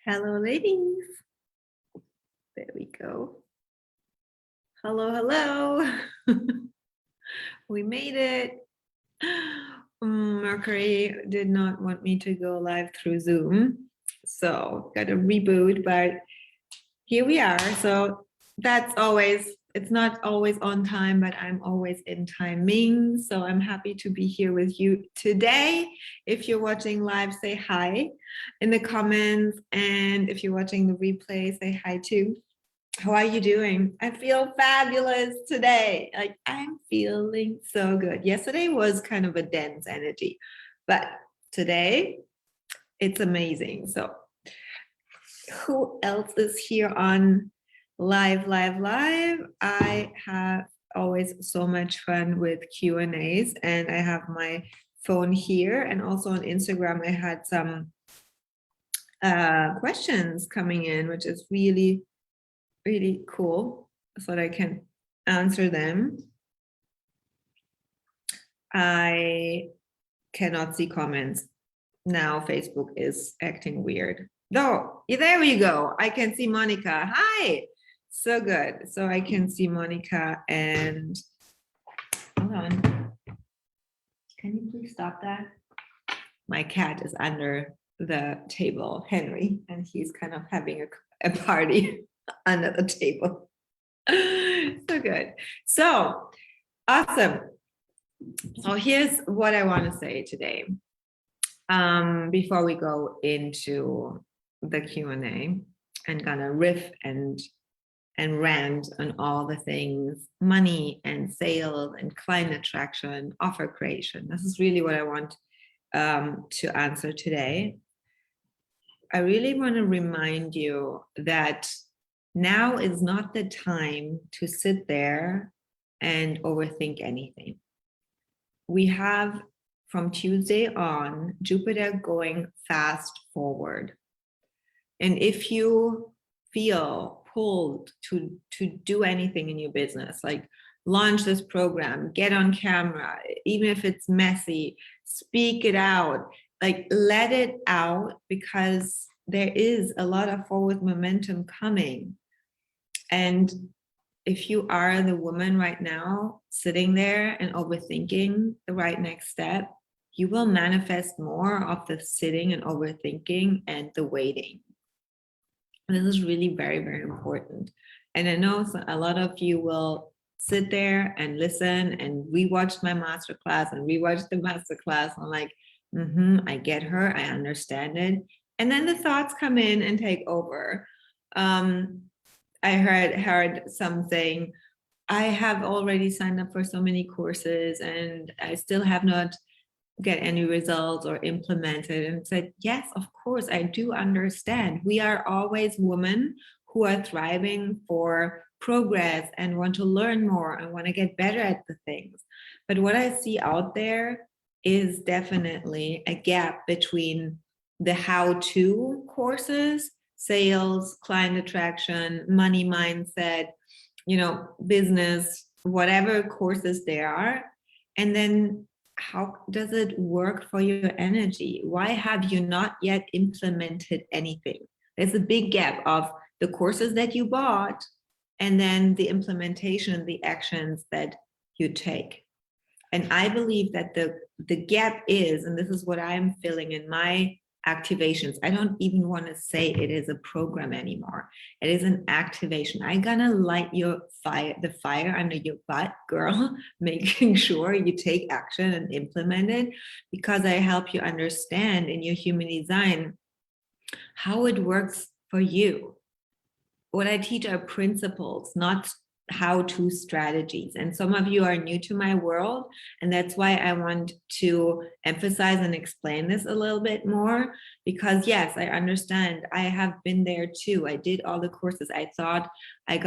Hello, ladies. There we go. Hello, hello. We made it. Mercury did not want me to go live through Zoom, so got to reboot, but here we are. So that's always, it's not always on time, but I'm always in timing. So I'm happy to be here with you today. If you're watching live, say hi in the comments. And if you're watching the replay, say hi too. How are you doing? I feel fabulous today. Like I'm feeling so good. Yesterday was kind of a dense energy, but today it's amazing. So who else is here on live? I have always so much fun with Q&As, and I have my phone here, and also on Instagram I had some questions coming in, which is really cool, so that I can answer them. I cannot see comments now. Facebook is acting weird. No, there we go. I can see Monica. Hi. So good. So I can see Monica, and hold on. Can you please stop that? My cat is under the table, Henry, and he's kind of having a party under the table. So good. So awesome. So here's what I want to say today. Before we go into the Q&A and gonna riff and rant on all the things, money and sales and client attraction, offer creation. This is really what I want to answer today. I really want to remind you that now is not the time to sit there and overthink anything. We have from Tuesday on Jupiter going fast forward. And if you feel pulled to do anything in your business, like launch this program, get on camera, even if it's messy, speak it out, like let it out, because there is a lot of forward momentum coming. And if you are the woman right now sitting there and overthinking the right next step, you will manifest more of the sitting and overthinking and the waiting. And this is really very important. And I know a lot of you will sit there and listen and rewatch my masterclass and rewatch the masterclass. I'm like, I get her, I understand it. And then the thoughts come in and take over. I heard some saying, I have already signed up for so many courses and I still have not get any results or implemented. And said, yes, of course, I do understand. We are always women who are thriving for progress and want to learn more and want to get better at the things. But what I see out there is definitely a gap between the how-to courses, sales, client attraction, money mindset, business, whatever courses there are. And then how does it work for your energy? Why have you not yet implemented anything? There's a big gap of the courses that you bought and then the implementation, the actions that you take. And I believe that the gap is, and this is what I'm feeling in my activations. I don't even want to say it is a program anymore. It is an activation. I'm gonna light the fire under your butt, girl, making sure you take action and implement it, because I help you understand in your human design how it works for you. What I teach are principles, not how-to strategies. And some of you are new to my world, and that's why I want to emphasize and explain this a little bit more, because yes, I understand. I have been there too. I did all the courses. I thought I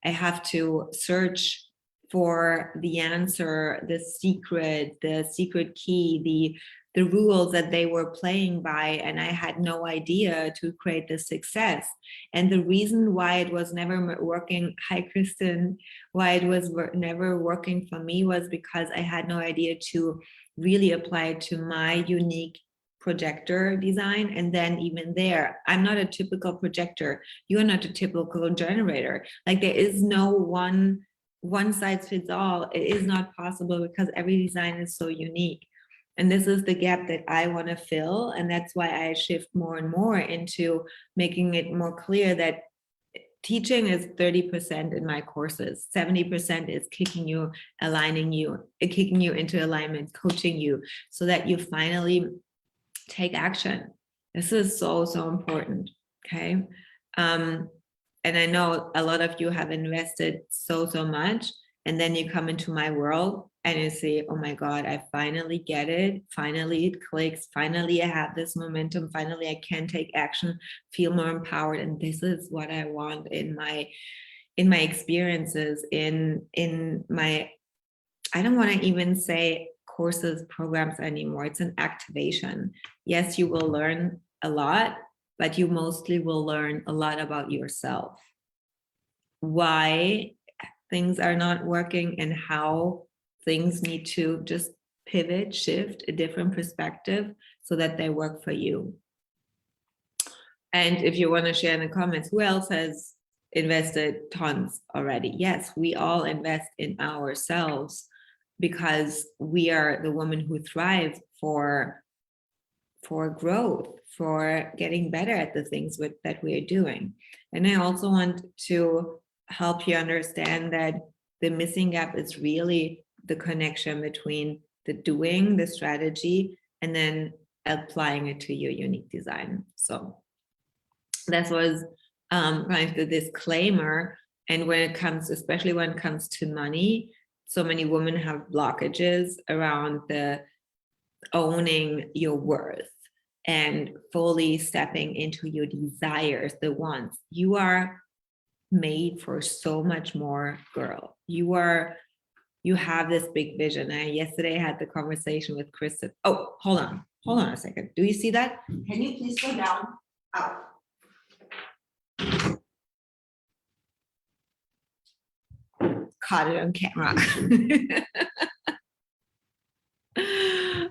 have to search for the answer, the secret key, the rules that they were playing by, and I had no idea to create the success. And the reason why it was never working, hi Kristen, why it was never working for me was because I had no idea to really apply it to my unique projector design. And then even there, I'm not a typical projector. You're not a typical generator. Like there is no one size fits all. It is not possible because every design is so unique. And this is the gap that I want to fill. And that's why I shift more and more into making it more clear that teaching is 30% in my courses. 70% is kicking you, aligning you, kicking you into alignment, coaching you so that you finally take action. This is so, so important. Okay. And I know a lot of you have invested so, so much. And then you come into my world and you say, oh my God, I finally get it. Finally, it clicks. Finally, I have this momentum. Finally, I can take action, feel more empowered. And this is what I want in my experiences, in my, I don't want to even say courses, programs anymore. It's an activation. Yes, you will learn a lot, but you mostly will learn a lot about yourself. Why things are not working and how things need to just pivot, shift, a different perspective so that they work for you. And if you want to share in the comments, who else has invested tons already? Yes, we all invest in ourselves because we are the women who thrive for growth, for getting better at the things that we are doing. And I also want to help you understand that the missing gap is really the connection between the doing, the strategy, and then applying it to your unique design. So that was kind of the disclaimer. And when it comes, especially when it comes to money, so many women have blockages around the owning your worth and fully stepping into your desires, the wants. You are made for so much more, girl. You have this big vision. Yesterday I had the conversation with Kristen. Oh, hold on a second. Do you see that? Can you please go down? Out. Caught it on camera.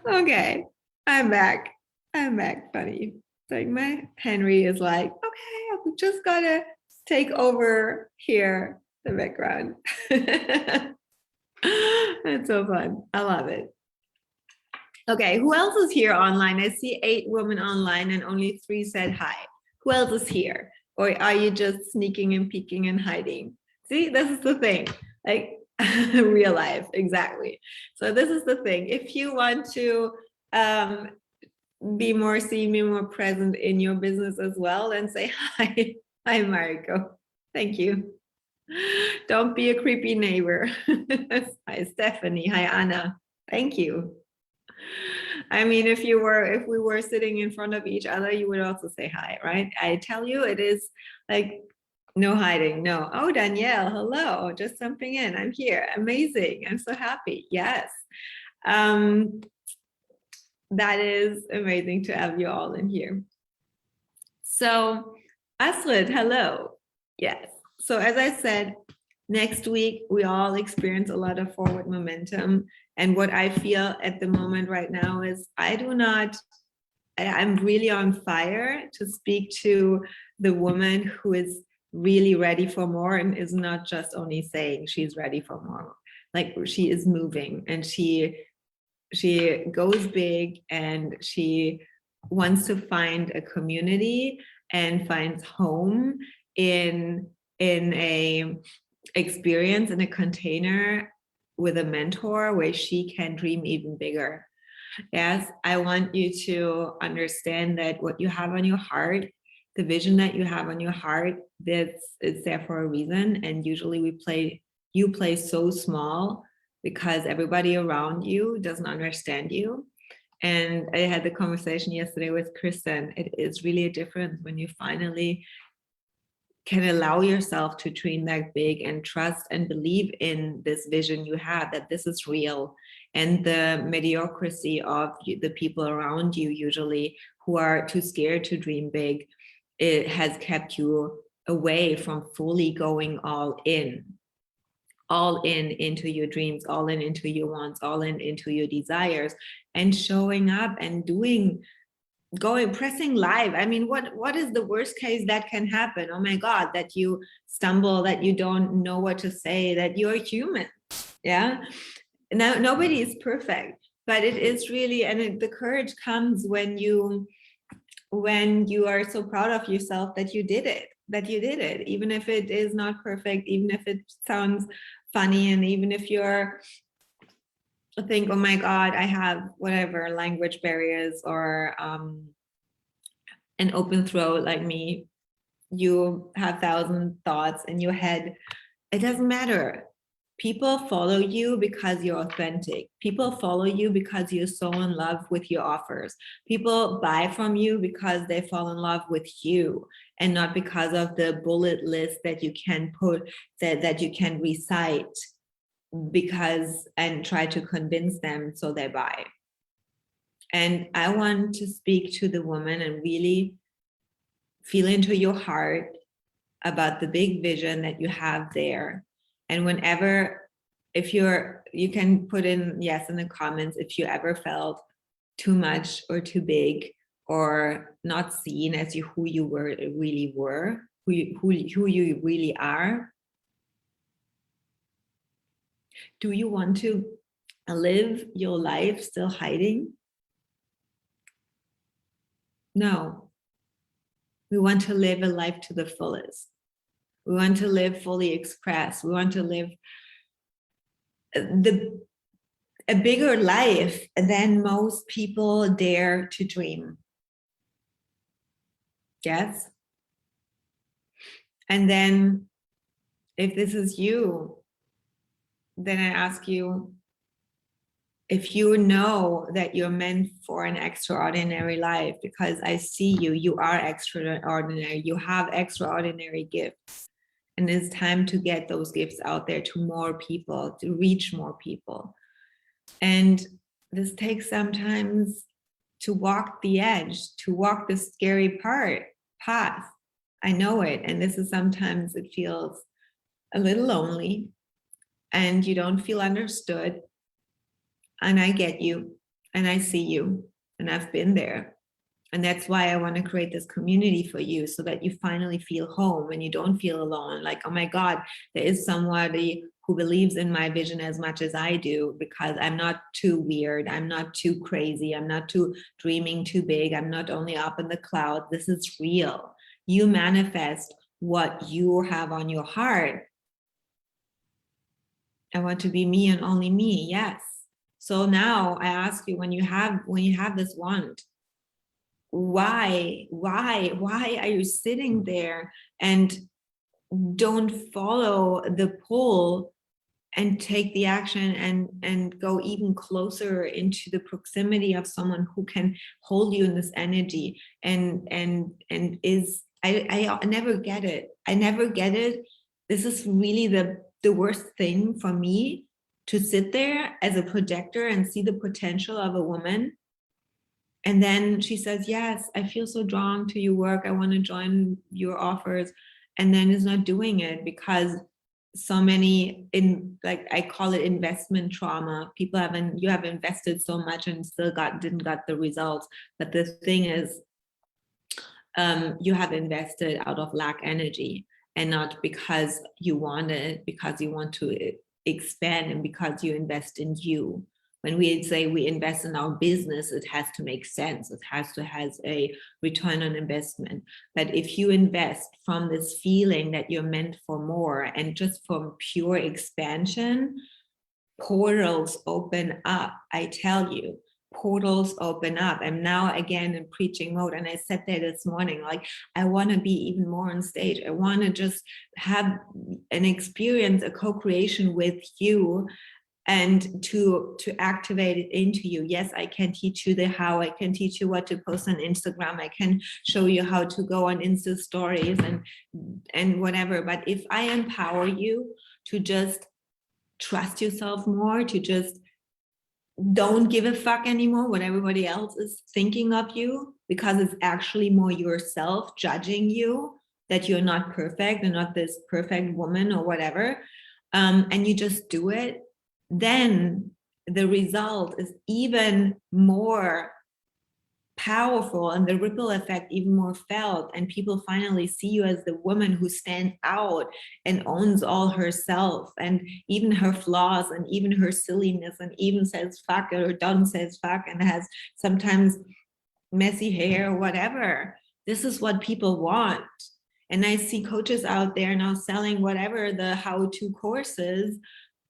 Okay, I'm back, buddy. Like my Henry is like, okay, we just gotta take over here, the background. It's so fun. I love it. Okay, who else is here online? I see 8 women online and only 3 said hi. Who else is here? Or are you just sneaking and peeking and hiding? See, this is the thing. Like real life, exactly. So this is the thing. If you want to be more present in your business as well, then say hi. Hi, Mariko. Thank you. Don't be a creepy neighbor. Hi, Stephanie. Hi, Anna. Thank you. I mean, if we were sitting in front of each other, you would also say hi, right? I tell you, it is like no hiding, no. Oh, Danielle, hello, just jumping in. I'm here. Amazing. I'm so happy. Yes. That is amazing to have you all in here. So, Astrid, hello. Yes. So as I said, next week, we all experience a lot of forward momentum. And what I feel at the moment right now is I'm really on fire to speak to the woman who is really ready for more and is not just only saying she's ready for more. Like she is moving and she goes big and she wants to find a community and finds home in a experience, in a container with a mentor where she can dream even bigger. Yes, I want you to understand that what you have on your heart, the vision that you have on your heart, it's there for a reason. And usually you play so small because everybody around you doesn't understand you. And I had the conversation yesterday with Kristen. It is really a difference when you finally can allow yourself to dream that big and trust and believe in this vision you have, that this is real. And the mediocrity of the people around you, usually who are too scared to dream big, it has kept you away from fully going all in into your dreams, all in into your wants, all in into your desires, and showing up and doing pressing live. I mean, what is the worst case that can happen? Oh my God, that you stumble, that you don't know what to say, that you're human. Yeah. Now, nobody is perfect, but it is really, and the courage comes when you are so proud of yourself that you did it, even if it is not perfect, even if it sounds funny, and even if you're think, oh my God, I have whatever language barriers, or an open throat like me, you have 1,000 thoughts in your head. It doesn't matter. People follow you because you're authentic. People follow you because you're so in love with your offers. People buy from you because they fall in love with you, and not because of the bullet list that you can put, that you can recite, and try to convince them so they buy. And I want to speak to the woman and really feel into your heart about the big vision that you have there. And whenever, you can put in yes in the comments if you ever felt too much or too big, or not seen as who you really were, who you really are. Do you want to live your life still hiding? No. We want to live a life to the fullest. We want to live fully expressed. We want to live a bigger life than most people dare to dream. Yes? And then, if this is you, then I ask you, if you know that you're meant for an extraordinary life, because I see you are extraordinary, you have extraordinary gifts, and it's time to get those gifts out there to more people, to reach more people. And this takes sometimes to walk the edge, to walk the scary path. I know it. And this is sometimes it feels a little lonely, and you don't feel understood. And I get you, and I see you, and I've been there. And that's why I want to create this community for you, so that you finally feel home and you don't feel alone. Like, oh my God, there is somebody who believes in my vision as much as I do, because I'm not too weird. I'm not too crazy. I'm not too dreaming too big. I'm not only up in the cloud. This is real. You manifest what you have on your heart. I want to be me and only me. Yes. So now I ask you, when you have this want, why are you sitting there and don't follow the pull and take the action and go even closer into the proximity of someone who can hold you in this energy? And is I never get it. I never get it. This is really the worst thing for me, to sit there as a projector and see the potential of a woman. And then she says, yes, I feel so drawn to your work. I want to join your offers. And then is not doing it because so many, like I call it investment trauma. You have invested so much and still didn't got the results. But the thing is, you have invested out of lack energy, and not because you want it, because you want to expand, and because you invest in you. When we say we invest in our business, it has to make sense. It has a return on investment. But if you invest from this feeling that you're meant for more, and just from pure expansion, portals open up. I tell you, portals open up. I'm now again in preaching mode, and I said there this morning, like, I want to be even more on stage. I want to just have an experience, a co-creation with you, and to activate it into you. Yes, I can teach you the how. I can teach you what to post on Instagram. I can show you how to go on Insta stories and whatever. But if I empower you to just trust yourself more, to just don't give a fuck anymore what everybody else is thinking of you, because it's actually more yourself judging you that you're not perfect and not this perfect woman or whatever, and you just do it, then the result is even more powerful, and the ripple effect even more felt, and people finally see you as the woman who stands out and owns all herself and even her flaws and even her silliness, and even says fuck or don't says fuck, and has sometimes messy hair or whatever. This is what people want. And I see coaches out there now selling whatever the how-to courses,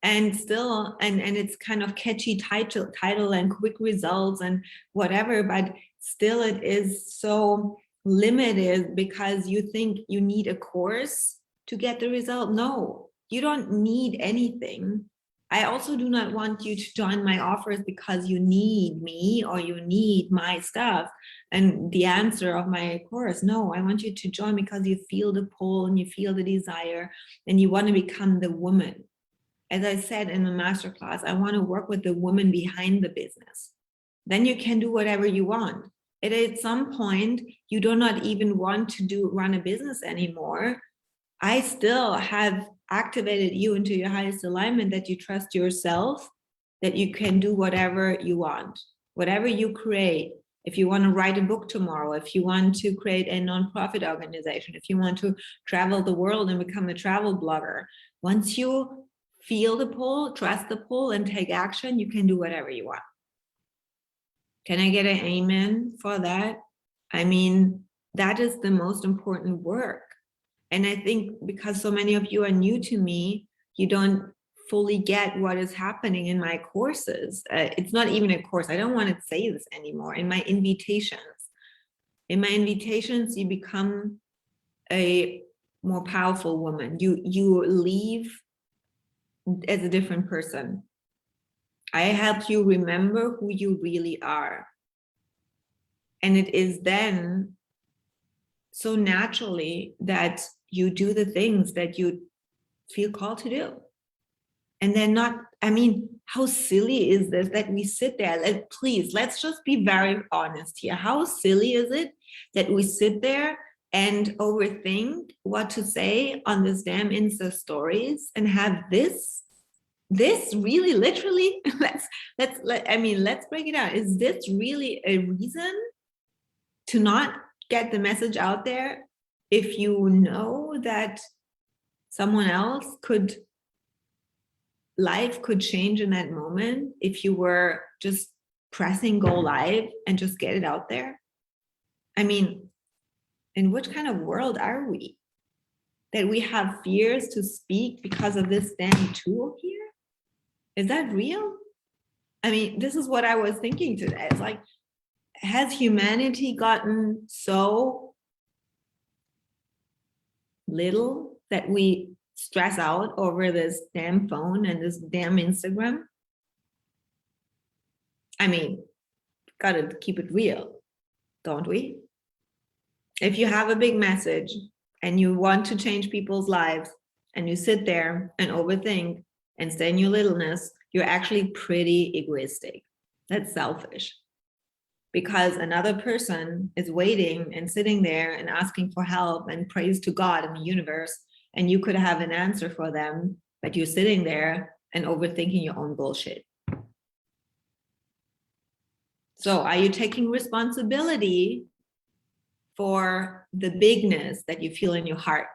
and still, and it's kind of catchy title and quick results and whatever, but still it is so limited because you think you need a course to get the result. No, you don't need anything. I also do not want you to join my offers because you need me or you need my stuff and the answer of my course. No, I want you to join because you feel the pull and you feel the desire and you want to become the woman. As I said in the masterclass, I want to work with the woman behind the business. Then you can do whatever you want. And at some point, you do not even want to run a business anymore. I still have activated you into your highest alignment, that you trust yourself, that you can do whatever you want, whatever you create. If you want to write a book tomorrow, if you want to create a nonprofit organization, if you want to travel the world and become a travel blogger, once you feel the pull, trust the pull, and take action, you can do whatever you want. Can I get an amen for that? I mean, that is the most important work. And I think because so many of you are new to me, you don't fully get what is happening in my courses. It's not even a course. I don't want to say this anymore. In my invitations. In my invitations, you become a more powerful woman. You leave as a different person. I help you remember who you really are. And it is then so naturally that you do the things that you feel called to do. And they're not, I mean, how silly is this that we sit there? Please, let's just be very honest here. How silly is it that we sit there and overthink what to say on this damn Insta stories and have this really literally, let's break it down. Is this really a reason to not get the message out there if you know that someone else life could change in that moment if you were just pressing go live and just get it out there? I mean, in which kind of world are we? That we have fears to speak because of this damn tool here? Is that real? I mean, this is what I was thinking today. It's like, has humanity gotten so little that we stress out over this damn phone and this damn Instagram? I mean, gotta keep it real, don't we? If you have a big message and you want to change people's lives and you sit there and overthink and stay in your littleness, you're actually pretty egoistic. That's selfish. Because another person is waiting and sitting there and asking for help and praise to God and the universe, and you could have an answer for them, but you're sitting there and overthinking your own bullshit. So are you taking responsibility for the bigness that you feel in your heart?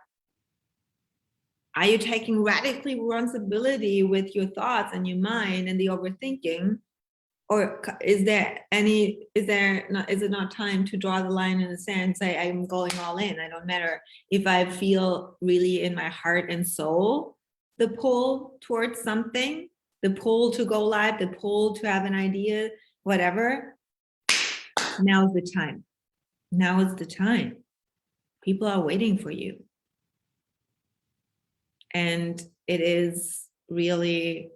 Are you taking radically responsibility with your thoughts and your mind and the overthinking? Or is it not time to draw the line in the sand and say, I'm going all in? I don't matter if I feel really in my heart and soul the pull towards something, the pull to go live, the pull to have an idea, whatever. Now is the time. Now is the time. People are waiting for you. And it is really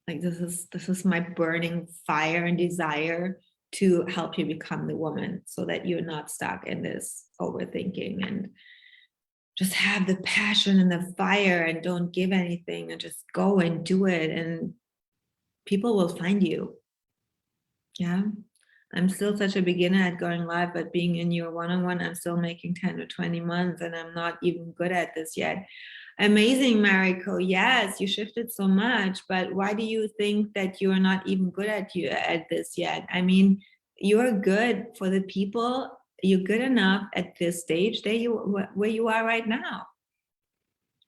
like, this is my burning fire and desire to help you become the woman so that you're not stuck in this overthinking, and just have the passion and the fire and don't give anything and just go and do it, and people will find you. Yeah. I'm still such a beginner at going live, but being in your one-on-one, I'm still making 10 or 20 months and I'm not even good at this yet. Amazing, Mariko. Yes, you shifted so much, but why do you think that you're not even good at this yet? I mean, you're good for the people. You're good enough at this stage that where you are right now.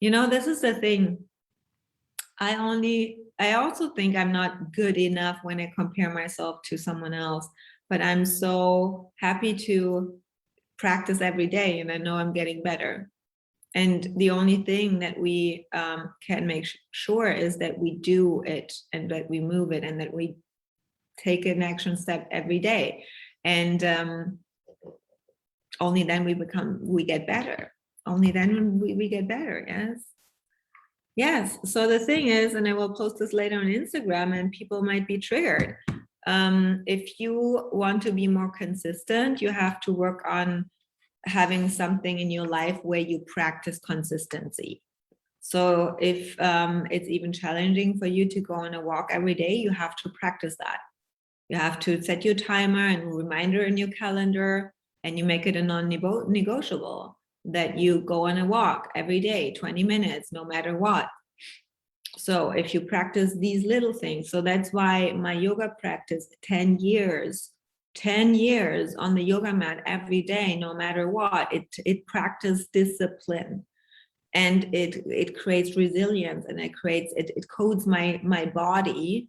This is the thing. I also think I'm not good enough when I compare myself to someone else, but I'm so happy to practice every day, and I know I'm getting better. And the only thing that we can make sure is that we do it, and that we move it, and that we take an action step every day. And only then we get better. Only then we get better. Yes. So the thing is, and I will post this later on Instagram, and people might be triggered. If you want to be more consistent, you have to work on having something in your life where you practice consistency. So if it's even challenging for you to go on a walk every day, you have to practice that. You have to set your timer and reminder in your calendar, and you make it a non-negotiable that you go on a walk every day, 20 minutes, no matter what. So if you practice these little things, so that's why my yoga practice 10 years on the yoga mat every day, no matter what, it practices discipline, and it creates resilience, and it codes my body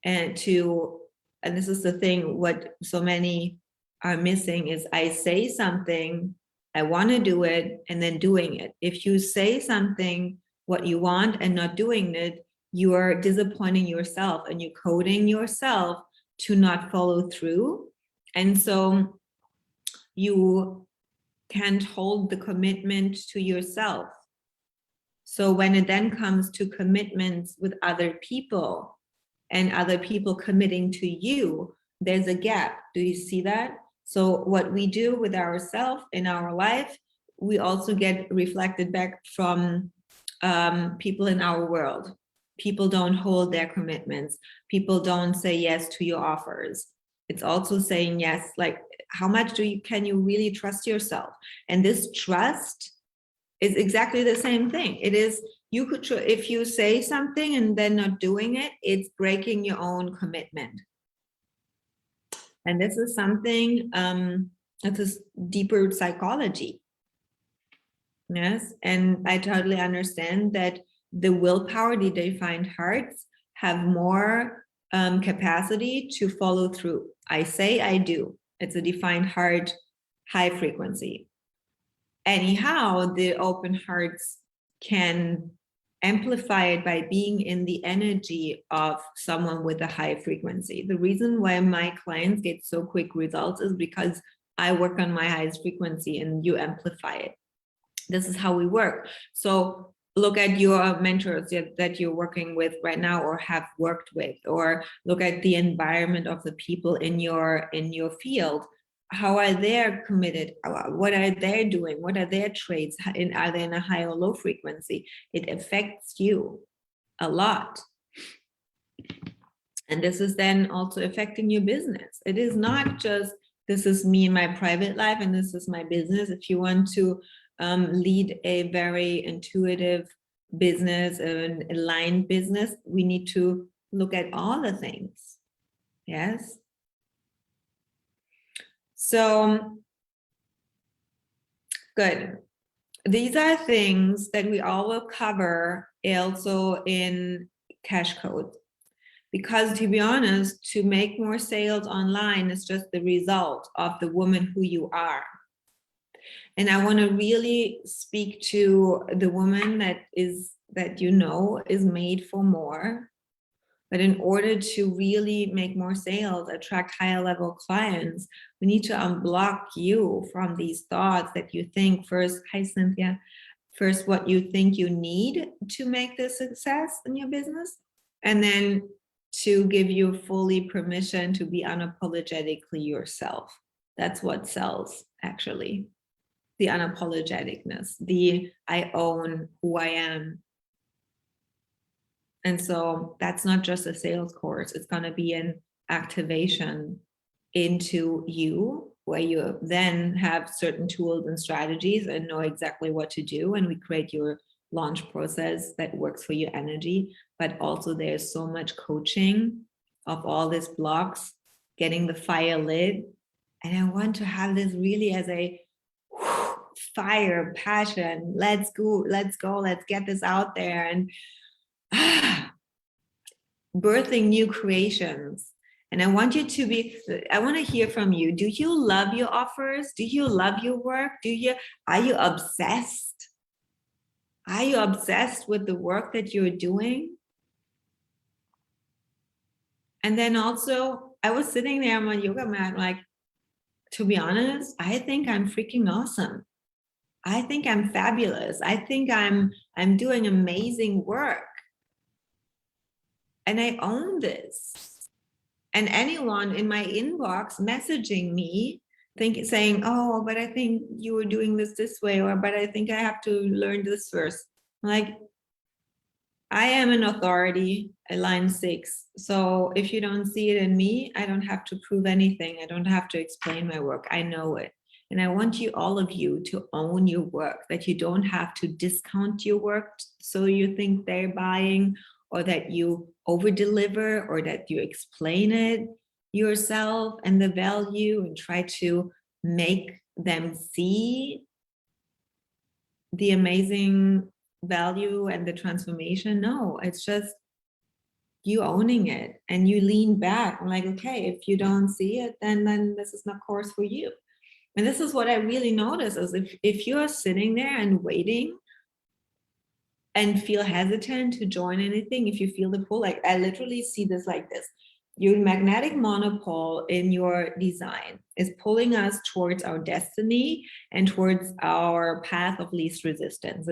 and this is the thing, what so many are missing is I say something, I want to do it, and then doing it. If you say something, what you want, and not doing it, you are disappointing yourself, and you're coding yourself to not follow through. And so you can't hold the commitment to yourself. So when it then comes to commitments with other people, and other people committing to you, there's a gap. Do you see that? So what we do with ourselves in our life, we also get reflected back from people in our world. People don't hold their commitments. People don't say yes to your offers. It's also saying yes, like how much can you really trust yourself? And this trust is exactly the same thing. It is, you could, if you say something and then not doing it, it's breaking your own commitment. And this is something that is deeper psychology. Yes, and I totally understand that the willpower, the defined hearts, have more capacity to follow through. I say I do. It's a defined heart, high frequency. Anyhow, the open hearts can amplify it by being in the energy of someone with a high frequency. The reason why my clients get so quick results is because I work on my highest frequency and you amplify it. This is how we work. So look at your mentors that you're working with right now or have worked with, or look at the environment of the people in your field. How are they committed? What are they doing? What are their traits? Are they in a high or low frequency? It affects you a lot. And this is then also affecting your business. It is not just, this is me in my private life and this is my business. If you want to lead a very intuitive business, an aligned business, we need to look at all the things. Yes. So good. These are things that we all will cover also in cash code. Because to be honest, to make more sales online is just the result of the woman who you are. And I want to really speak to the woman that is made for more. But in order to really make more sales, attract higher level clients, we need to unblock you from these thoughts that you think first. Hi, Cynthia. First, what you think you need to make this success in your business, and then to give you fully permission to be unapologetically yourself. That's what sells, actually. The unapologeticness, the I own who I am. And so that's not just a sales course. It's going to be an activation into you, where you then have certain tools and strategies and know exactly what to do. And we create your launch process that works for your energy. But also there's so much coaching of all these blocks getting the fire lit. And I want to have this really as a fire, passion. Let's go, let's get this out there, and birthing new creations. And I want you to be, I want to hear from you. Do you love your offers? Do you love your work? Are you obsessed? Are you obsessed with the work that you're doing? And then also, I was sitting there on my yoga mat, like, to be honest, I think I'm freaking awesome. I think I'm fabulous. I think I'm doing amazing work. And I own this. And anyone in my inbox messaging me, saying, oh, but I think you were doing this way, or but I think I have to learn this first. Like, I am an authority at line 6. So if you don't see it in me, I don't have to prove anything. I don't have to explain my work. I know it. And I want you, all of you, to own your work, that you don't have to discount your work so you think they're buying, or that you over deliver, or that you explain it yourself and the value and try to make them see the amazing value and the transformation. No, it's just you owning it, and you lean back. I'm like, okay, if you don't see it, then this is not course for you. And this is what I really notice, is if you are sitting there and waiting and feel hesitant to join anything, if you feel the pull, like I literally see this like this. Your magnetic monopole in your design is pulling us towards our destiny and towards our path of least resistance.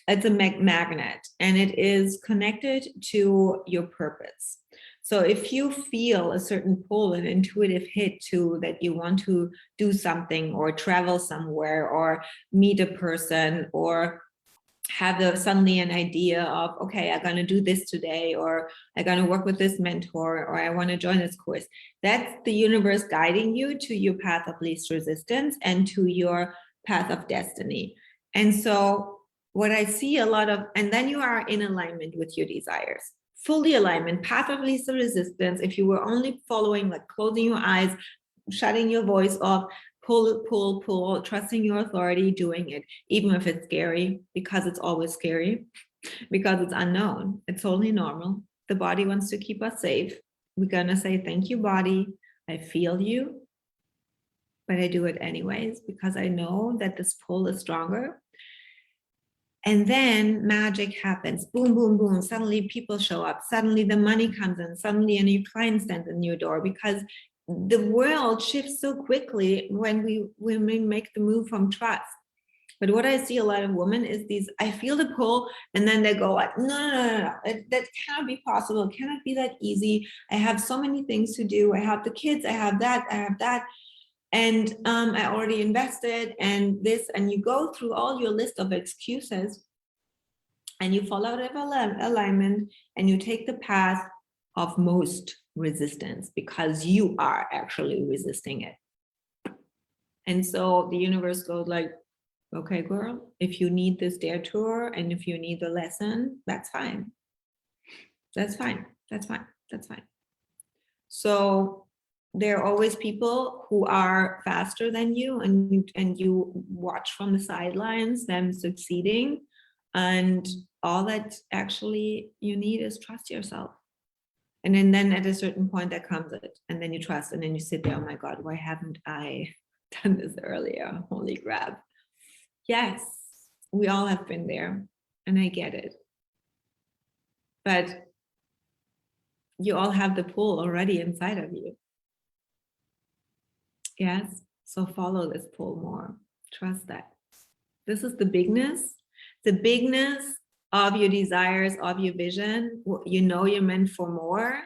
It's a magnet, and it is connected to your purpose. So if you feel a certain pull, an intuitive hit to that you want to do something, or travel somewhere, or meet a person, or have suddenly an idea of, okay, I'm going to do this today, or I'm going to work with this mentor, or I want to join this course. That's the universe guiding you to your path of least resistance and to your path of destiny. And so what I see a lot of, and then you are in alignment with your desires, fully alignment, path of least resistance. If you were only following, like closing your eyes, shutting your voice off, pull, trusting your authority, doing it, even if it's scary, because it's always scary, because it's unknown. It's totally normal. The body wants to keep us safe. We're gonna say, thank you, body. I feel you, but I do it anyways, because I know that this pull is stronger. And then magic happens. Boom, boom, boom. Suddenly people show up. Suddenly the money comes in. Suddenly a new client stands in your door, because the world shifts so quickly when we make the move from trust. But what I see a lot of women is these, I feel the pull, and then they go like, no. That cannot be possible. It cannot be that easy. I have so many things to do. I have the kids. I have that. And I already invested, and this, and you go through all your list of excuses, and you fall out of alignment, and you take the path of most resistance, because you are actually resisting it. And so the universe goes like, okay, girl, if you need this dare tour, and if you need the lesson, that's fine. That's fine. So there are always people who are faster than you, and you watch from the sidelines them succeeding, and all that actually you need is trust yourself. And then at a certain point that comes it, and then you trust, and then you sit there, oh my God, why haven't I done this earlier? Holy crap. Yes, we all have been there, and I get it. But you all have the pull already inside of you. Yes, so follow this pull more. Trust that. This is the bigness of your desires, of your vision. You know you're meant for more.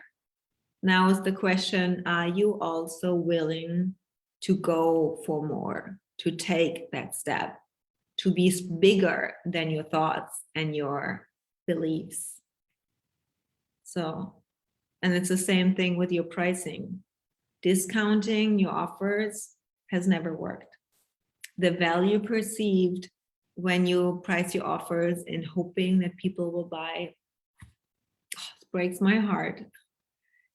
Now is the question, are you also willing to go for more, to take that step, to be bigger than your thoughts and your beliefs? So, and it's the same thing with your pricing. Discounting your offers has never worked. The value perceived when you price your offers in hoping that people will buy, it breaks my heart.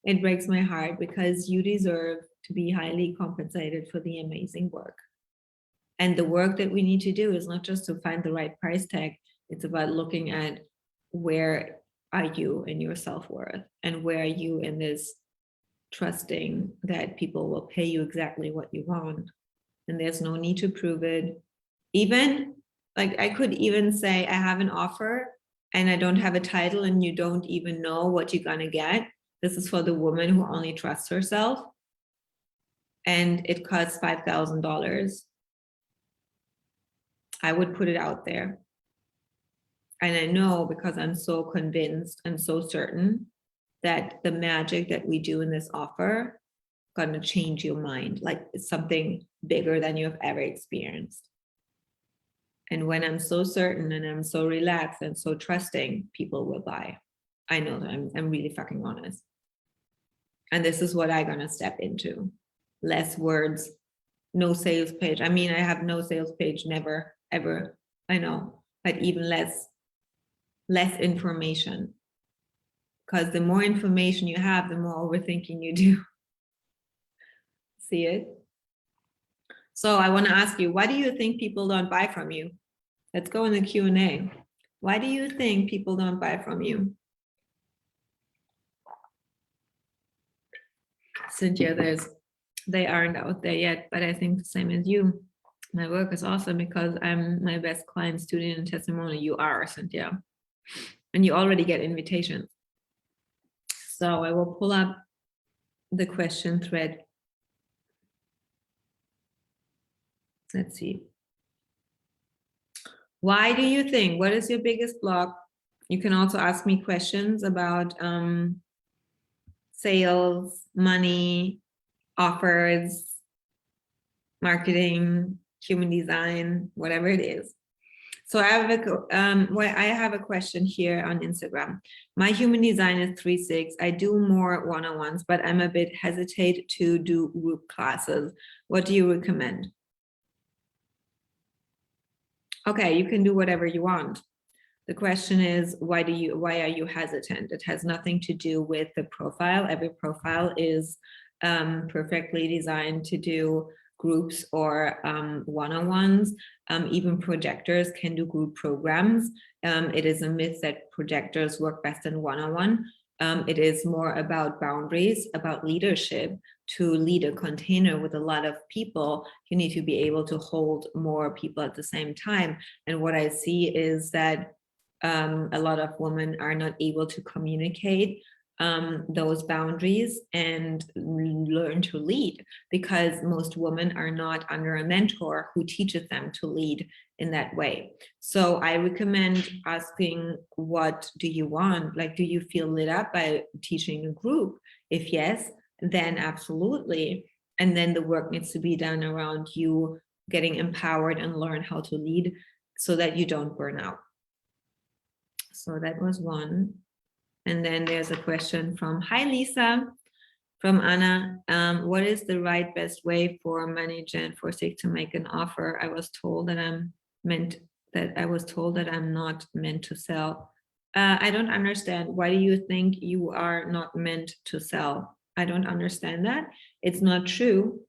It breaks my heart because you deserve to be highly compensated for the amazing work. And the work that we need to do is not just to find the right price tag. It's about looking at where are you in your self-worth and where are you in this trusting that people will pay you exactly what you want. And there's no need to prove it. Even like I could even say I have an offer and I don't have a title and you don't even know what you're gonna get. This is for the woman who only trusts herself. And it costs $5,000. I would put it out there. And I know because I'm so convinced and so certain that the magic that we do in this offer going to change your mind. Like it's something bigger than you have ever experienced. And when I'm so certain and I'm so relaxed and so trusting, people will buy. I know that I'm really fucking honest. And this is what I'm going to step into. Less words, no sales page. I mean, I have no sales page, never, ever. I know, but even less information. Because the more information you have, the more overthinking you do. See it? So I want to ask you, why do you think people don't buy from you? Let's go in the Q&A. Why do you think people don't buy from you? Cynthia, they aren't out there yet, but I think the same as you. My work is awesome because I'm my best client, student, and testimony. You are, Cynthia. And you already get invitations. So I will pull up the question thread. Let's see. Why do you think, what is your biggest block? You can also ask me questions about sales, money, offers, marketing, human design, whatever it is. So I have a question here on Instagram. My human design is 3/6. I do more one-on-ones, but I'm a bit hesitate to do group classes. What do you recommend? Okay, you can do whatever you want. The question is, why are you hesitant? It has nothing to do with the profile. Every profile is perfectly designed to do groups or one-on-ones. Even projectors can do group programs. It is a myth that projectors work best in one-on-one. It is more about boundaries, about leadership. To lead a container with a lot of people, you need to be able to hold more people at the same time. And what I see is that a lot of women are not able to communicate those boundaries and learn to lead, because most women are not under a mentor who teaches them to lead in that way. So I recommend asking, what do you want? Like, do you feel lit up by teaching a group? If yes, then absolutely. And then the work needs to be done around you getting empowered and learn how to lead so that you don't burn out. So that was one. And then there's a question from, hi Lisa, from Anna. What is the right best way for manager and for SIG to make an offer? I was told that I'm not meant to sell. I don't understand. Why do you think you are not meant to sell? I don't understand that. It's not true.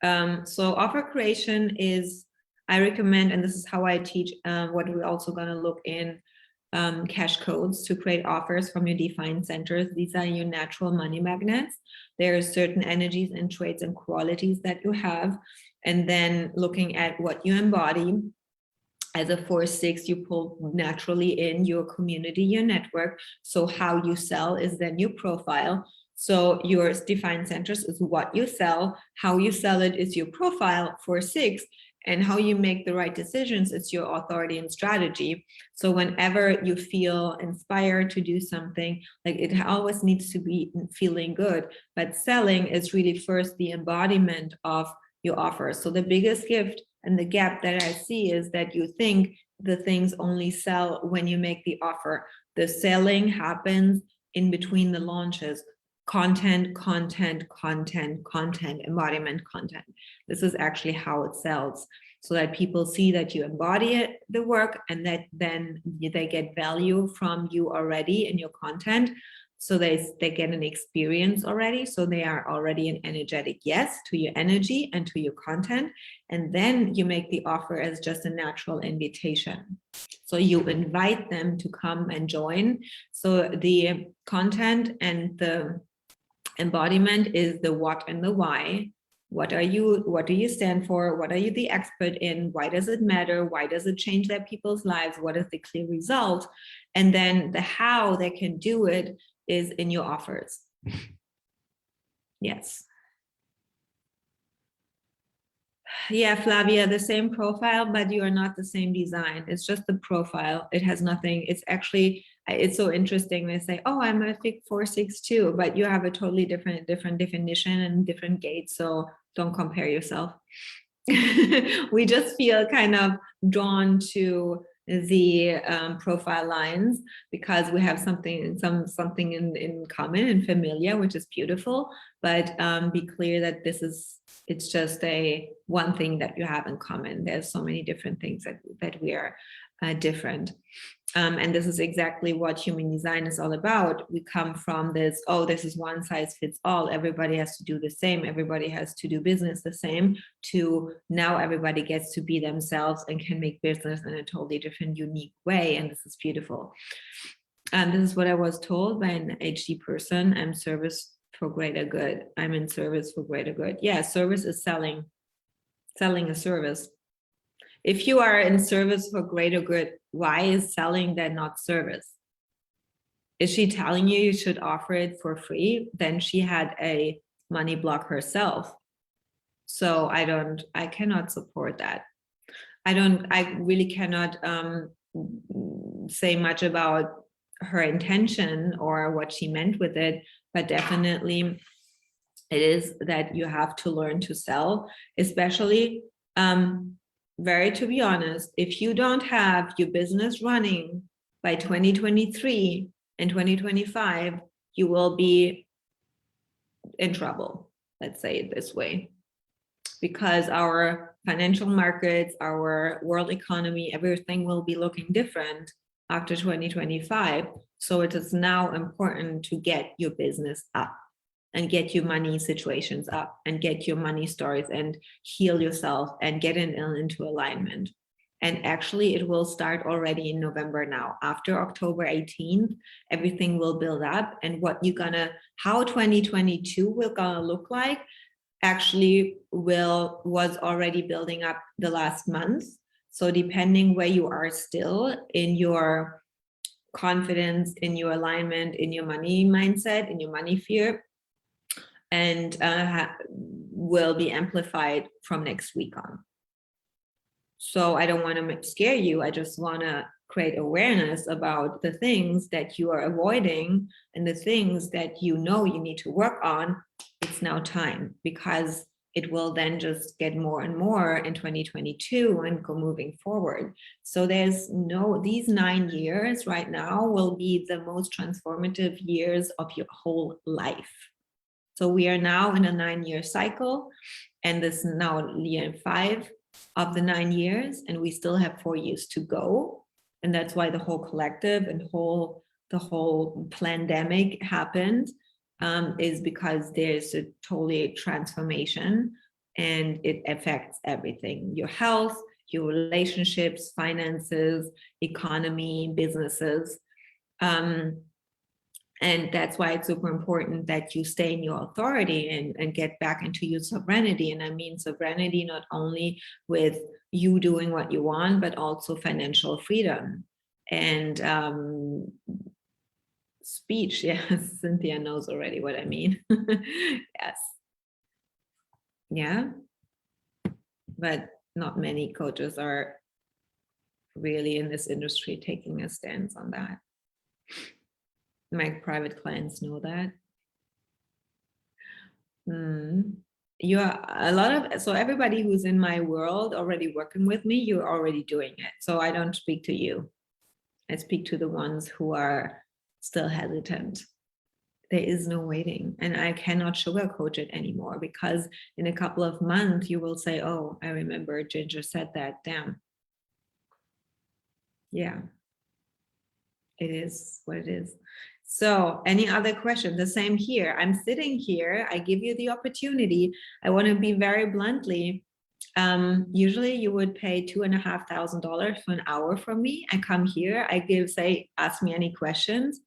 So offer creation is, I recommend, and this is how I teach, what we're also going to look in cash codes to create offers from your defined centers. These are your natural money magnets. There are certain energies and traits and qualities that you have. And then looking at what you embody. As a 4/6, you pull naturally in your community, your network. So how you sell is then your profile. So your defined centers is what you sell. How you sell it is your profile, 4/6. And how you make the right decisions is your authority and strategy. So whenever you feel inspired to do something, like, it always needs to be feeling good. But selling is really first the embodiment of your offer. So the biggest gift and the gap that I see is that you think the things only sell when you make the offer. The selling happens in between the launches. Content, embodiment content. This is actually how it sells, so that people see that you embody it, the work, and that then they get value from you already in your content. So they get an experience already. So they are already an energetic yes to your energy and to your content. And then you make the offer as just a natural invitation. So you invite them to come and join. So the content and the embodiment is the what and the why. What are you? What do you stand for? What are you the expert in? Why does it matter? Why does it change their people's lives? What is the clear result? And then the how they can do it is in your offers. Yes. Yeah, Flavia, the same profile, but you are not the same design. It's just the profile. It has nothing. It's actually, it's so interesting. They say, oh, I'm a Fig 462, but you have a totally different definition and different gates. So don't compare yourself. We just feel kind of drawn to the profile lines because we have something in common and familiar, which is beautiful. But be clear that it's just one thing that you have in common. There's so many different things that we are different. And this is exactly what human design is all about. We come from this, oh, this is one size fits all. Everybody has to do the same. Everybody has to do business the same, to now everybody gets to be themselves and can make business in a totally different, unique way. And this is beautiful. And this is what I was told by an HD person. I'm service for greater good. I'm in service for greater good. Yeah, service is selling a service. If you are in service for greater good, why is selling then not service? Is she telling you should offer it for free? Then she had a money block herself. So I cannot support that. I really cannot say much about her intention or what she meant with it, but definitely it is that you have to learn to sell, especially to be honest, if you don't have your business running by 2023 and 2025, you will be in trouble. Let's say it this way, because our financial markets, our world economy, everything will be looking different after 2025. So it is now important to get your business up and get your money situations up and get your money stories and heal yourself and get into alignment. And actually it will start already in November now. After October 18th, everything will build up, and how 2022 will gonna look like actually was already building up the last month. So depending where you are still in your confidence, in your alignment, in your money mindset, in your money fear, and will be amplified from next week on. So I don't want to scare you. I just want to create awareness about the things that you are avoiding and the things that you know you need to work on. It's now time, because it will then just get more and more in 2022 and go moving forward. So these 9 years right now will be the most transformative years of your whole life. So we are now in a 9-year cycle, and this is now year 5 of the 9 years, and we still have 4 years to go. And that's why the whole collective and the whole pandemic happened, is because there's a totally transformation, and it affects everything: your health, your relationships, finances, economy, businesses. And that's why it's super important that you stay in your authority and get back into your sovereignty. And I mean sovereignty not only with you doing what you want, but also financial freedom and speech. Yes, Cynthia knows already what I mean. Yes. Yeah. But not many coaches are really in this industry taking a stance on that. My private clients know that. So everybody who's in my world already working with me, you're already doing it. So I don't speak to you. I speak to the ones who are still hesitant. There is no waiting, and I cannot sugarcoat it anymore, because in a couple of months you will say, oh, I remember Ginger said that. Damn. Yeah. It is what it is. So any other question? The same here. I'm sitting here. I give you the opportunity. I want to be very bluntly. Usually you would pay $2,500 for an hour from me. I come here. I say, ask me any questions,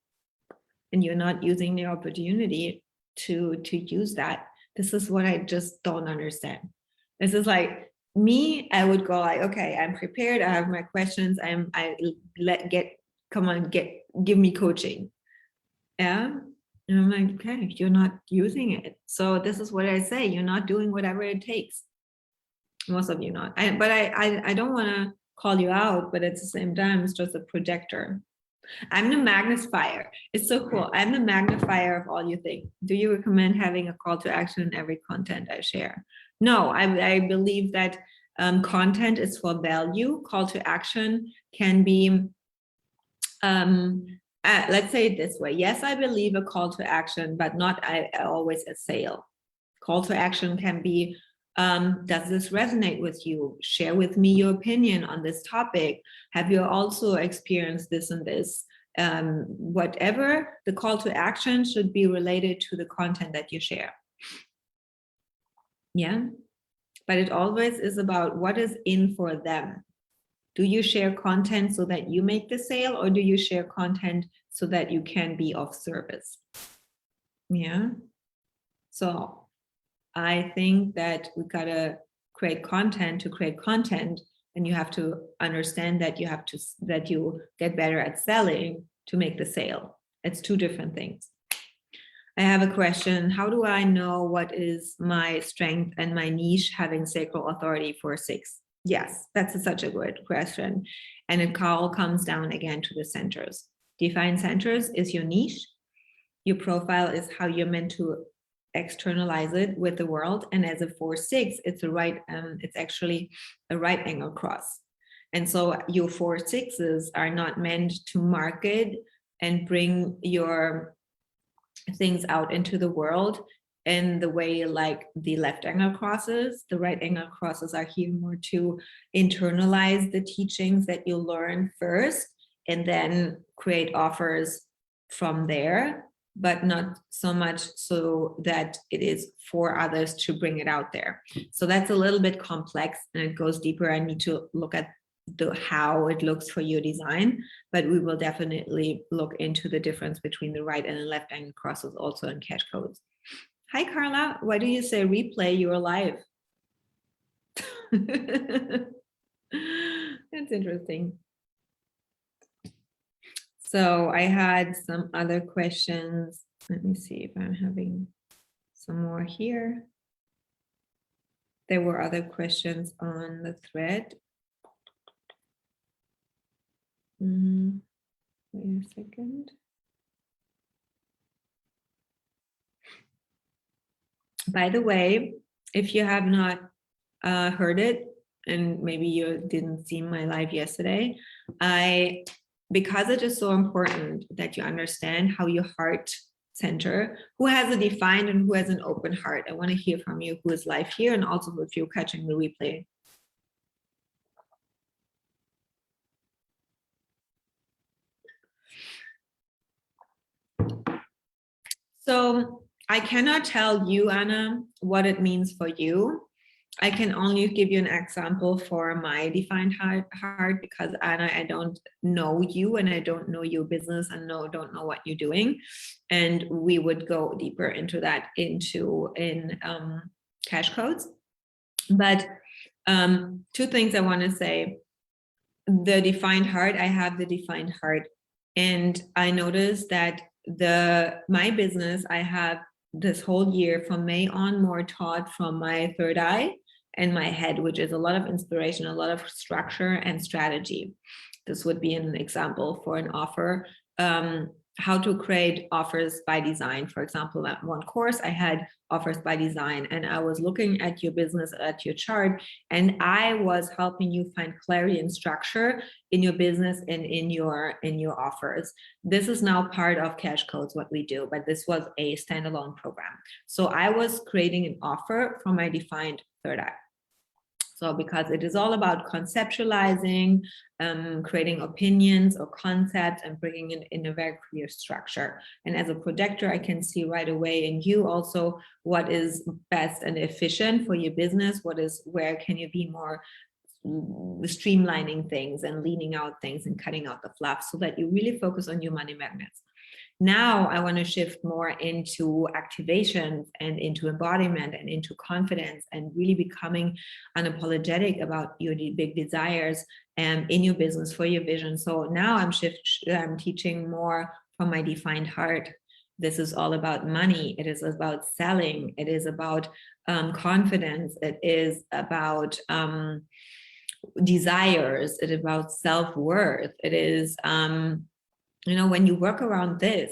and you're not using the opportunity to use that. This is what I just don't understand. This is like me. I would go like, okay, I'm prepared. I have my questions. Give me coaching. Yeah. And I'm like, okay, you're not using it. So this is what I say. You're not doing whatever it takes. Most of you not. But I don't want to call you out, but at the same time, it's just a projector. I'm the magnifier. It's so cool. I'm the magnifier of all you think. Do you recommend having a call to action in every content I share? No, I believe that content is for value. Call to action can be, let's say it this way. Yes, I believe a call to action, but not always a sale. Call to action can be, does this resonate with you? Share with me your opinion on this topic. Have you also experienced this and this? Whatever, the call to action should be related to the content that you share. Yeah, but it always is about what is in for them. Do you share content so that you make the sale, or do you share content so that you can be of service? Yeah. So I think that we gotta create content to create content, and you have to understand that you get better at selling to make the sale. It's two different things. I have a question. How do I know what is my strength and my niche having sacral authority for 6? Yes, that's such a good question. And it all comes down again to the centers. Defined centers is your niche. Your profile is how you're meant to externalize it with the world. And as a 4-6, it's actually a right angle cross. And so your 4-6s are not meant to market and bring your things out into the world in the way like the left angle crosses. The right angle crosses are here more to internalize the teachings that you learn first and then create offers from there, but not so much so that it is for others to bring it out there. So that's a little bit complex and it goes deeper. I need to look at how it looks for your design, but we will definitely look into the difference between the right and the left angle crosses also in cash codes. Hi, Carla. Why do you say replay? You're live. That's interesting. So I had some other questions. Let me see if I'm having some more here. There were other questions on the thread. Wait a second. By the way, if you have not heard it, and maybe you didn't see my live yesterday, because it is so important that you understand how your heart center, who has a defined and who has an open heart. I want to hear from you who is live here and also if you're catching the replay. So I cannot tell you, Anna, what it means for you. I can only give you an example for my defined heart because, Anna, I don't know you and I don't know your business and don't know what you're doing. And we would go deeper into that in cash codes. But two things I want to say. The defined heart, I have the defined heart. And I noticed that my business, I have this whole year from May on more taught from my third eye and my head, which is a lot of inspiration, a lot of structure and strategy. This would be an example for an offer. How to create offers by design. For example, at one course, I had offers by design and I was looking at your business, at your chart, and I was helping you find clarity and structure in your business and in your offers. This is now part of Cash Codes, what we do, but this was a standalone program. So I was creating an offer from my defined third eye. So because it is all about conceptualizing, creating opinions or concepts and bringing it in a very clear structure. And as a projector, I can see right away in you also what is best and efficient for your business, where can you be more streamlining things and leaning out things and cutting out the fluff so that you really focus on your money magnets. Now I want to shift more into activation and into embodiment and into confidence and really becoming unapologetic about your big desires in your business for your vision. So now I'm teaching more from my defined heart. This is all about money. It is about selling. It is about confidence. It is about desires. It is about self-worth. It is when you work around this,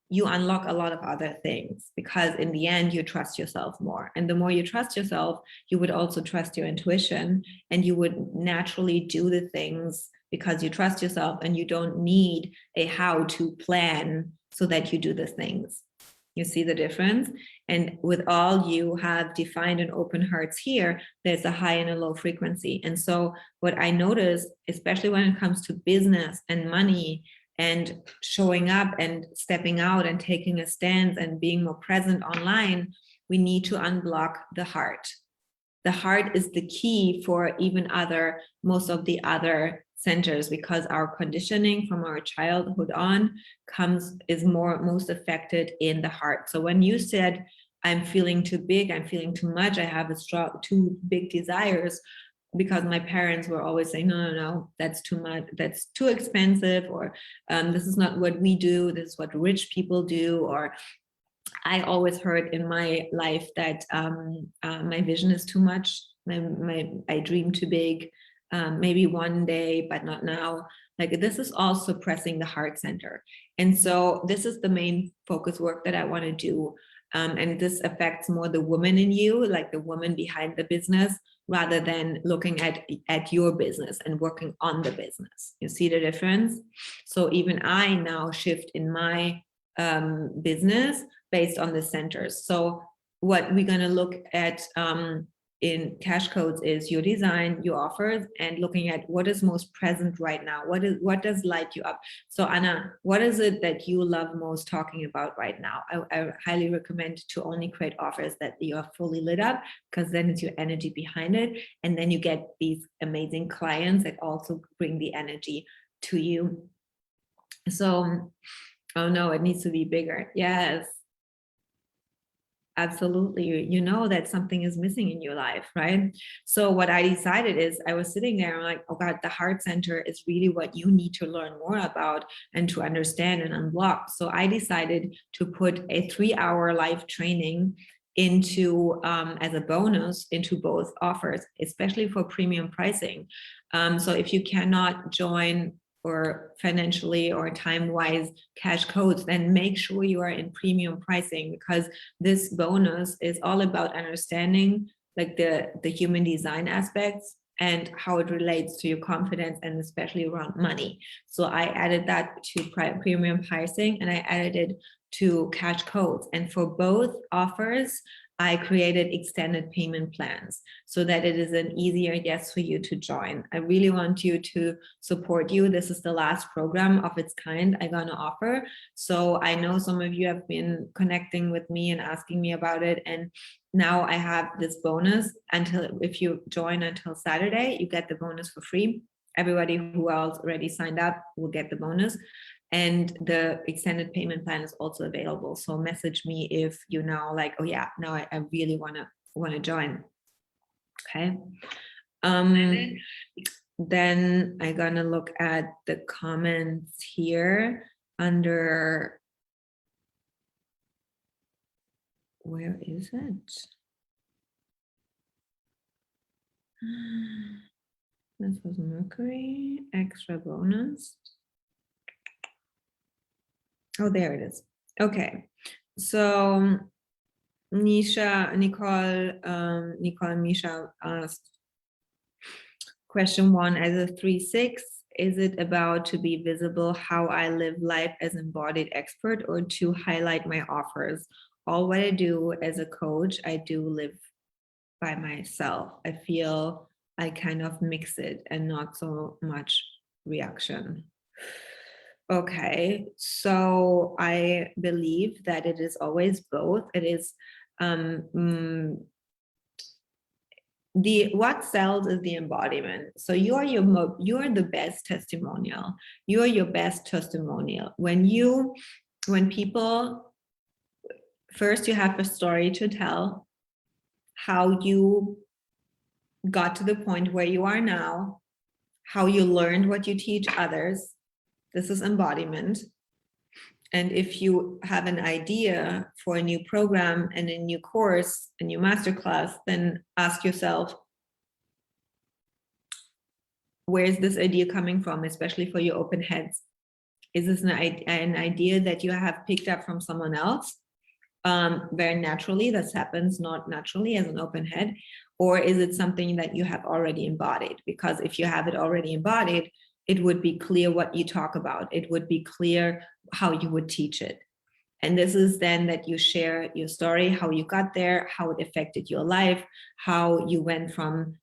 you unlock a lot of other things, because in the end, you trust yourself more. And the more you trust yourself, you would also trust your intuition, and you would naturally do the things because you trust yourself and you don't need a how-to plan so that you do the things. You see the difference? And with all you have defined and open hearts here, there's a high and a low frequency. And so what I notice, especially when it comes to business and money, and showing up and stepping out and taking a stance and being more present online, we need to unblock the heart. The heart is the key for even most of the other centers, because our conditioning from our childhood on is most affected in the heart. So when you said, I'm feeling too big, I'm feeling too much, I have too big desires, because my parents were always saying, no, that's too much, that's too expensive, or this is not what we do, this is what rich people do. Or I always heard in my life that my vision is too much, I dream too big, maybe one day, but not now. Like, this is all suppressing the heart center. And so this is the main focus work that I want to do. And this affects more the woman in you, like the woman behind the business, rather than looking at your business and working on the business. You see the difference? So even I now shift in my business based on the centers. So what we're going to look at in cash codes is your design, your offers, and looking at what is most present right now. What does light you up? So Anna, what is it that you love most talking about right now? I highly recommend to only create offers that you are fully lit up, because then it's your energy behind it. And then you get these amazing clients that also bring the energy to you. So, oh no, it needs to be bigger. Yes. Absolutely. You know that something is missing in your life, right? So what I decided is, I was sitting there and like, oh God, the heart center is really what you need to learn more about and to understand and unblock. So I decided to put a 3-hour live training into as a bonus into both offers, especially for premium pricing. So if you cannot join or financially or time-wise cash codes, then make sure you are in premium pricing, because this bonus is all about understanding like the human design aspects and how it relates to your confidence, and especially around money. So I added that to premium pricing, and I added it to cash codes. And for both offers, I created extended payment plans so that it is an easier yes for you to join. I really want you to support you. This is the last program of its kind I'm going to offer. So I know some of you have been connecting with me and asking me about it. And now I have this bonus until, if you join until Saturday, you get the bonus for free. Everybody who else already signed up will get the bonus. And the extended payment plan is also available. So message me if you know, like, oh yeah, now I really want to join. Okay. Then I'm gonna look at the comments here under, where is it? This was Mercury, extra bonus. Oh, there it is. Okay. So Nicole Misha asked, question 1, as a 3-6, is it about to be visible how I live life as embodied expert, or to highlight my offers? All what I do as a coach, I do live by myself. I feel I kind of mix it and not so much reaction. Okay, so I believe that it is always both. It is what sells is the embodiment. So you are the best testimonial. You are your best testimonial. When people, first you have a story to tell, how you got to the point where you are now, how you learned what you teach others. This is embodiment. And if you have an idea for a new program and a new course, a new masterclass, then ask yourself, where is this idea coming from, especially for your open heads? Is this an idea that you have picked up from someone else? Very naturally, this happens not naturally as an open head, or is it something that you have already embodied? Because if you have it already embodied, it would be clear what you talk about. It would be clear how you would teach it. And this is then that you share your story, how you got there, how it affected your life, how you went from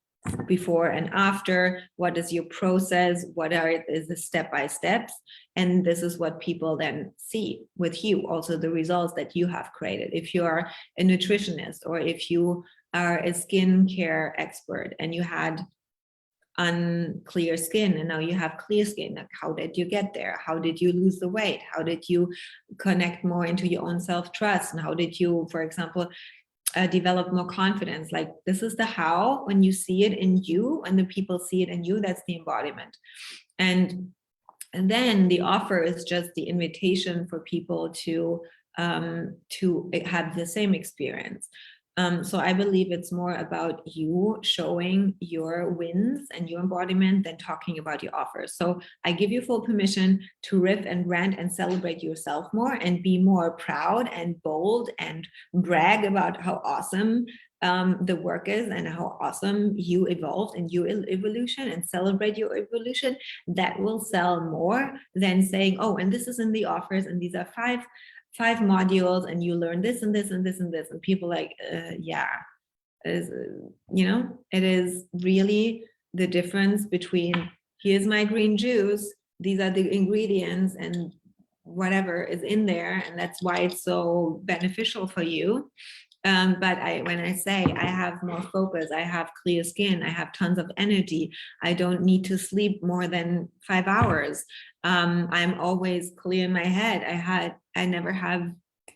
before and after, what is your process, what is the step-by-steps, and this is what people then see with you, also the results that you have created. If you are a nutritionist, or if you are a skincare expert and you had unclear skin and now you have clear skin, like how did you get there? How did you lose the weight? How did you connect more into your own self-trust? And how did you, for example, develop more confidence? Like, this is the how. When you see it in you and the people see it in you, that's the embodiment. And then the offer is just the invitation for people to have the same experience. So I believe it's more about you showing your wins and your embodiment than talking about your offers. So I give you full permission to riff and rant and celebrate yourself more and be more proud and bold and brag about how awesome the work is and how awesome you evolved in your evolution, and celebrate your evolution. That will sell more than saying, oh, and this is in the offers and these are five modules and you learn this and this and this and this, and people like, yeah, it is really the difference between, here's my green juice, these are the ingredients and whatever is in there, and that's why it's so beneficial for you. But when I say I have more focus, I have clear skin, I have tons of energy, I don't need to sleep more than 5 hours. I'm always clear in my head. I never have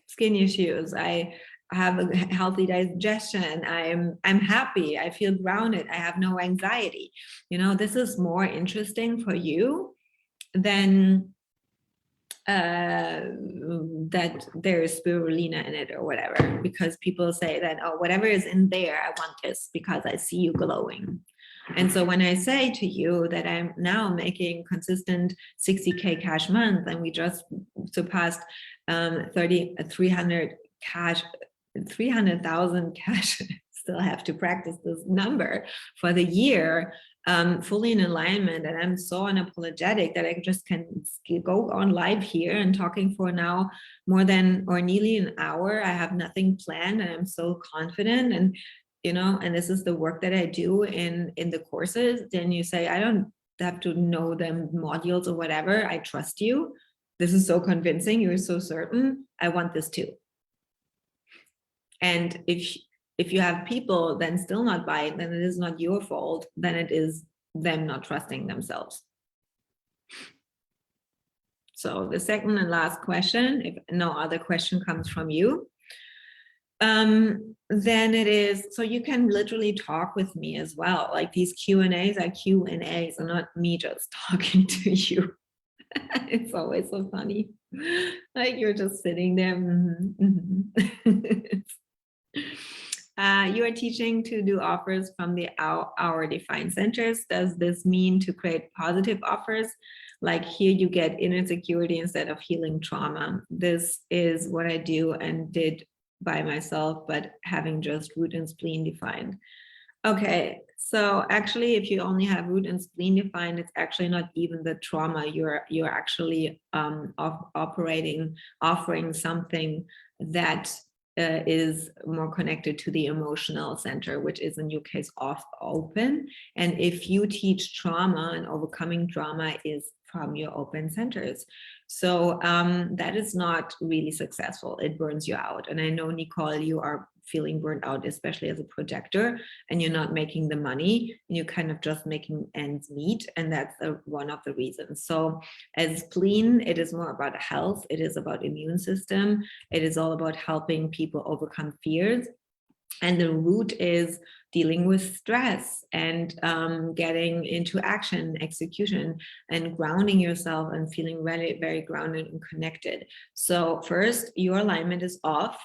skin issues. I have a healthy digestion. I'm happy. I feel grounded. I have no anxiety. This is more interesting for you than that there is spirulina in it or whatever, because people say that, oh, whatever is in there, I want this because I see you glowing. And so when I say to you that I'm now making consistent 60K cash month, and we just surpassed 300,000 cash, still have to practice this number for the year, fully in alignment, and I'm so unapologetic that I just can go on live here and talking for now more than or nearly an hour. I have nothing planned and I'm so confident, and and this is the work that I do in the courses. Then you say, I don't have to know them modules or whatever, I trust you, this is so convincing, you're so certain, I want this too. And if you have people then still not buy it, then it is not your fault, then it is them not trusting themselves. So the second and last question, if no other question comes from you, then it is, so you can literally talk with me as well. Like, these Q&As are Q&As and not me just talking to you. It's always so funny. Like, you're just sitting there. You are teaching to do offers from the our defined centers. Does this mean to create positive offers? Like, here you get inner security instead of healing trauma. This is what I do and did by myself, but having just root and spleen defined. Okay, so actually, if you only have root and spleen defined, it's actually not even the trauma. You're actually offering something that is more connected to the emotional center, which is in your case off open. And if you teach trauma and overcoming trauma is from your open centers. So that is not really successful. It burns you out. And I know, Nicole, you are feeling burnt out, especially as a projector, and you're not making the money, and you're kind of just making ends meet. And that's one of the reasons. So as spleen, it is more about health. It is about immune system. It is all about helping people overcome fears. And the root is dealing with stress and getting into action, execution, and grounding yourself and feeling very, very grounded and connected. So first, your alignment is off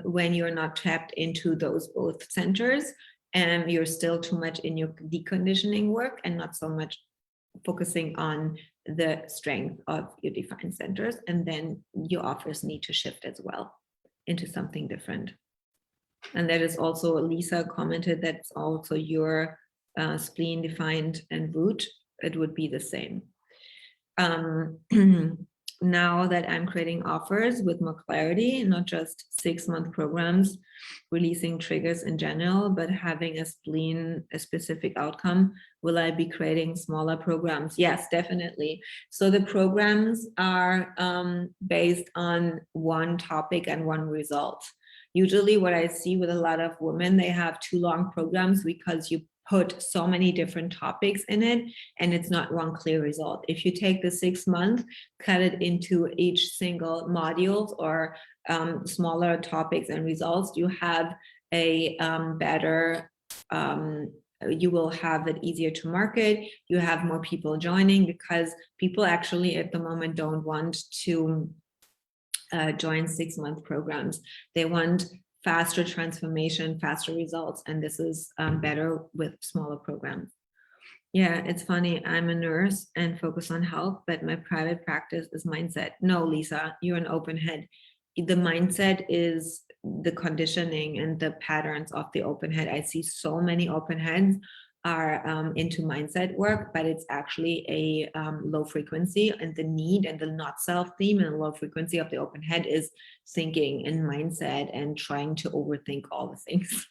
when you're not tapped into those both centers, and you're still too much in your deconditioning work and not so much focusing on the strength of your defined centers. And then your offers need to shift as well into something different. And that is also, Lisa commented, that's also your spleen defined and root. It would be the same. Now that I'm creating offers with more clarity, not just 6-month programs, releasing triggers in general, but having a spleen, a specific outcome, will I be creating smaller programs? Yes, definitely. So the programs are based on one topic and one result. Usually what I see with a lot of women, they have too long programs because you put so many different topics in it and it's not one clear result. If you take the 6 month, cut it into each single modules or smaller topics and results, you have a better, you will have it easier to market. You have more people joining because people actually at the moment don't want to join 6-month programs. They want faster transformation, faster results, and this is better with smaller programs. Yeah, it's funny. I'm a nurse and focus on health, but my private practice is mindset. No, Lisa, you're an open head. The mindset is the conditioning and the patterns of the open head. I see so many open heads are into mindset work, but it's actually a low frequency, and the need and the not self theme and the low frequency of the open head is thinking and mindset and trying to overthink all the things.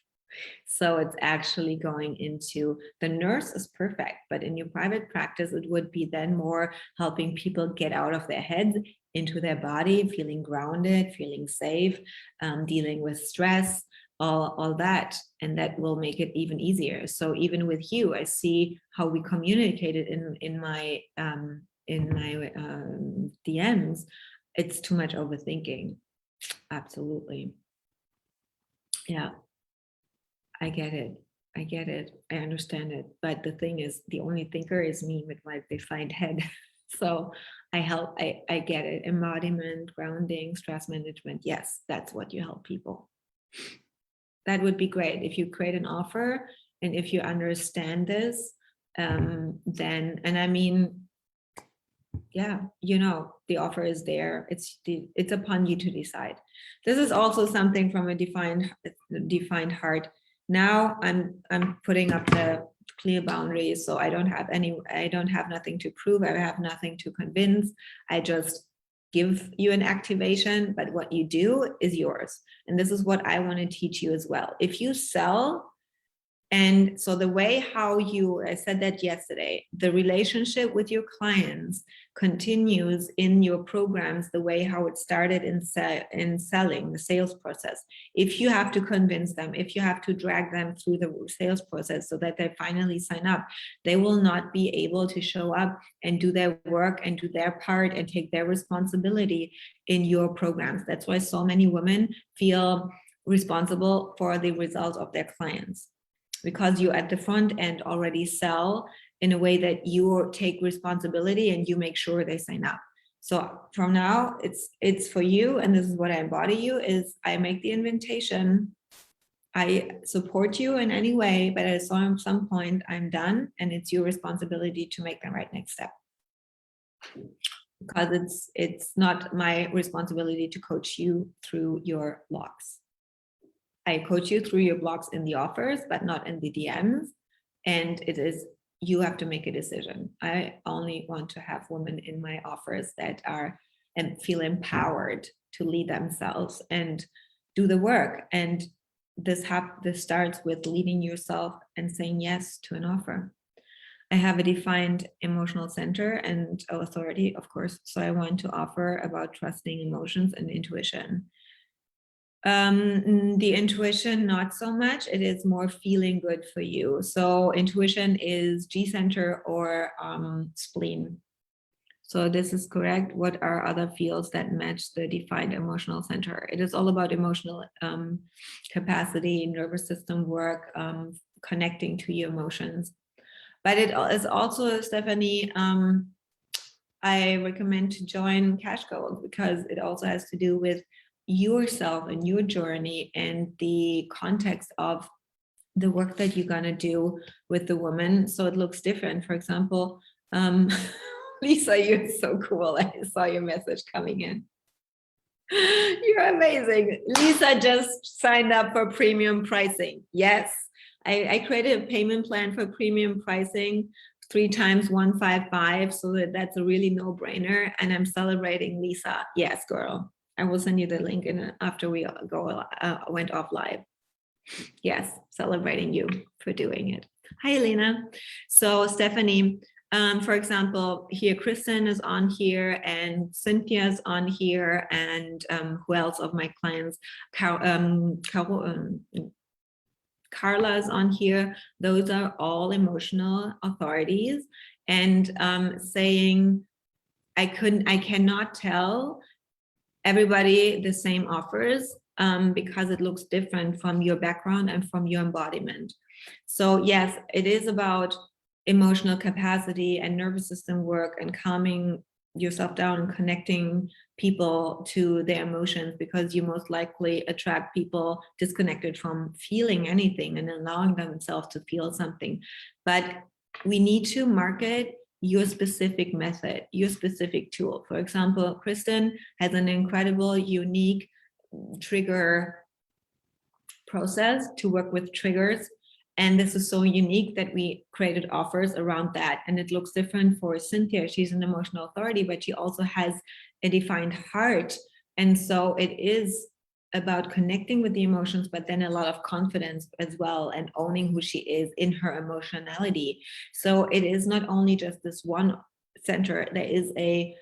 So it's actually going into, the nurse is perfect, but in your private practice, it would be then more helping people get out of their heads into their body, feeling grounded, feeling safe, dealing with stress, all that, and that will make it even easier. So even with you, I see how we communicated in my DMs. It's too much overthinking. Absolutely. Yeah, I get it. I get it. I understand it. But the thing is, the only thinker is me with my defined head. So I help, I get it. Embodiment, grounding, stress management. Yes, that's what you help people. That would be great if you create an offer and if you understand this, then, and I mean, yeah, you know, the offer is there. It's upon you to decide. This is also something from a defined heart. Now I'm putting up the clear boundaries, so I don't have nothing to prove. I have nothing to convince. I just give you an activation, but what you do is yours. And this is what I want to teach you as well. If you sell, and so the way how you, I said that yesterday, the relationship with your clients continues in your programs the way how it started in selling, the sales process. If you have to convince them, if you have to drag them through the sales process so that they finally sign up, they will not be able to show up and do their work and do their part and take their responsibility in your programs. That's why so many women feel responsible for the results of their clients, because you at the front end already sell in a way that you take responsibility and you make sure they sign up. So from now, it's for you, and this is what I embody you, is I make the invitation, I support you in any way, but at some point I'm done, and it's your responsibility to make the right next step. Because it's not my responsibility to coach you through your blocks. I coach you through your blocks in the offers, but not in the DMs. And it is, you have to make a decision. I only want to have women in my offers that are and feel empowered to lead themselves and do the work. And this starts with leading yourself and saying yes to an offer. I have a defined emotional center and authority, of course. So I want to offer about trusting emotions and intuition. The intuition, not so much. It is more feeling good for you. So intuition is G center or spleen. So this is correct. What are other fields that match the defined emotional center? It is all about emotional capacity, nervous system work, connecting to your emotions. But it is also, Stephanie, I recommend to join Cash Goals because it also has to do with yourself and your journey and the context of the work that you're going to do with the woman. So it looks different. For example, Lisa, you're so cool. I saw your message coming in. You're amazing. Lisa just signed up for premium pricing. Yes, I created a payment plan for premium pricing 3 times 155. So that's a really no-brainer. And I'm celebrating Lisa. Yes, girl. I will send you the link after we went off live. Yes, celebrating you for doing it. Hi, Elena. So Stephanie, for example, here Kristen is on here and Cynthia's on here, and who else of my clients? Carla is on here. Those are all emotional authorities, and saying I cannot tell everybody the same offers because it looks different from your background and from your embodiment. So yes, it is about emotional capacity and nervous system work and calming yourself down and connecting people to their emotions, because you most likely attract people disconnected from feeling anything and allowing themselves to feel something. But we need to market your specific method, your specific tool. For example, Kristen has an incredible, unique trigger process to work with triggers. And this is so unique that we created offers around that. And it looks different for Cynthia. She's an emotional authority, but she also has a defined heart. And so it is about connecting with the emotions, but then a lot of confidence as well, and owning who she is in her emotionality. So it is not only just this one center. There is I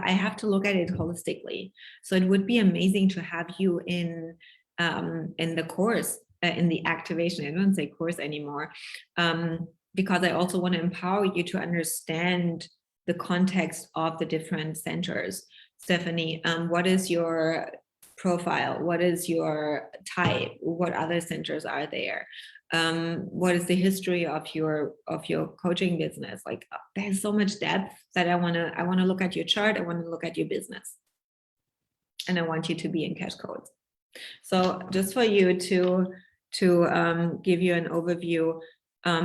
have to look at it holistically. So it would be amazing to have you in the course, in the activation. I don't say course anymore, because I also want to empower you to understand the context of the different centers. Stephanie, what is your profile? What is your type? What other centers are there? What is the history of your coaching business? Like, there's so much depth that I want to look at your chart. I want to look at your business, and I want you to be in Cash Codes. So just for you to give you an overview,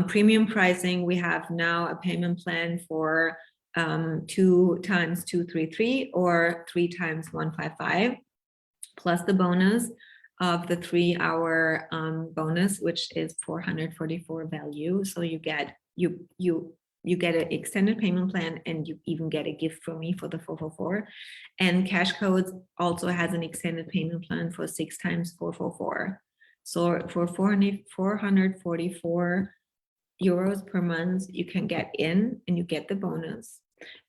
premium pricing, we have now a payment plan for 2 times 233 or 3 times 155, plus the bonus of the 3-hour bonus, which is 444 value. So you get an extended payment plan, and you even get a gift from me for the 444. And Cash Codes also has an extended payment plan for 6 times 444. So for 444 euros per month, you can get in and you get the bonus.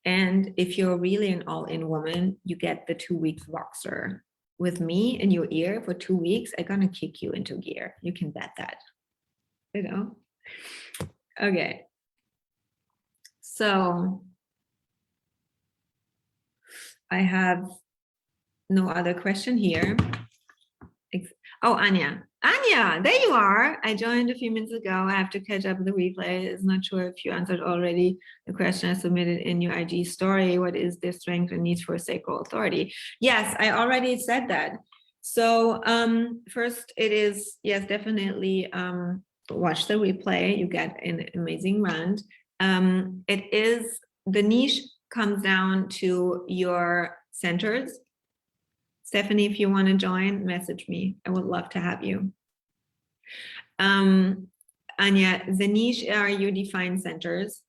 And if you're really an all-in woman, you get the 2 weeks Voxer. With me in your ear for 2 weeks, I'm gonna kick you into gear. You can bet that, you know? Okay. So I have no other question here. Oh, Anya, there you are. I joined a few minutes ago. I have to catch up with the replay. I'm not sure if you answered already the question I submitted in your IG story. What is their strength and needs for sacral authority? Yes, I already said that. So first it is, yes, definitely watch the replay. You get an amazing rant. It is, the niche comes down to your centers. Stephanie, if you want to join, message me. I would love to have you. Anya, the niche are your defined centers.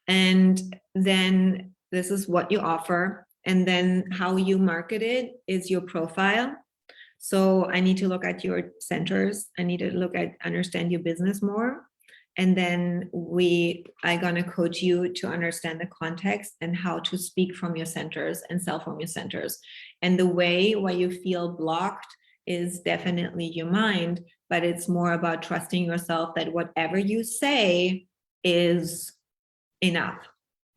And then this is what you offer. And then how you market it is your profile. So I need to look at your centers. I need to understand your business more. And then I'm gonna coach you to understand the context and how to speak from your centers and sell from your centers. And the way why you feel blocked is definitely your mind, but it's more about trusting yourself that whatever you say is enough.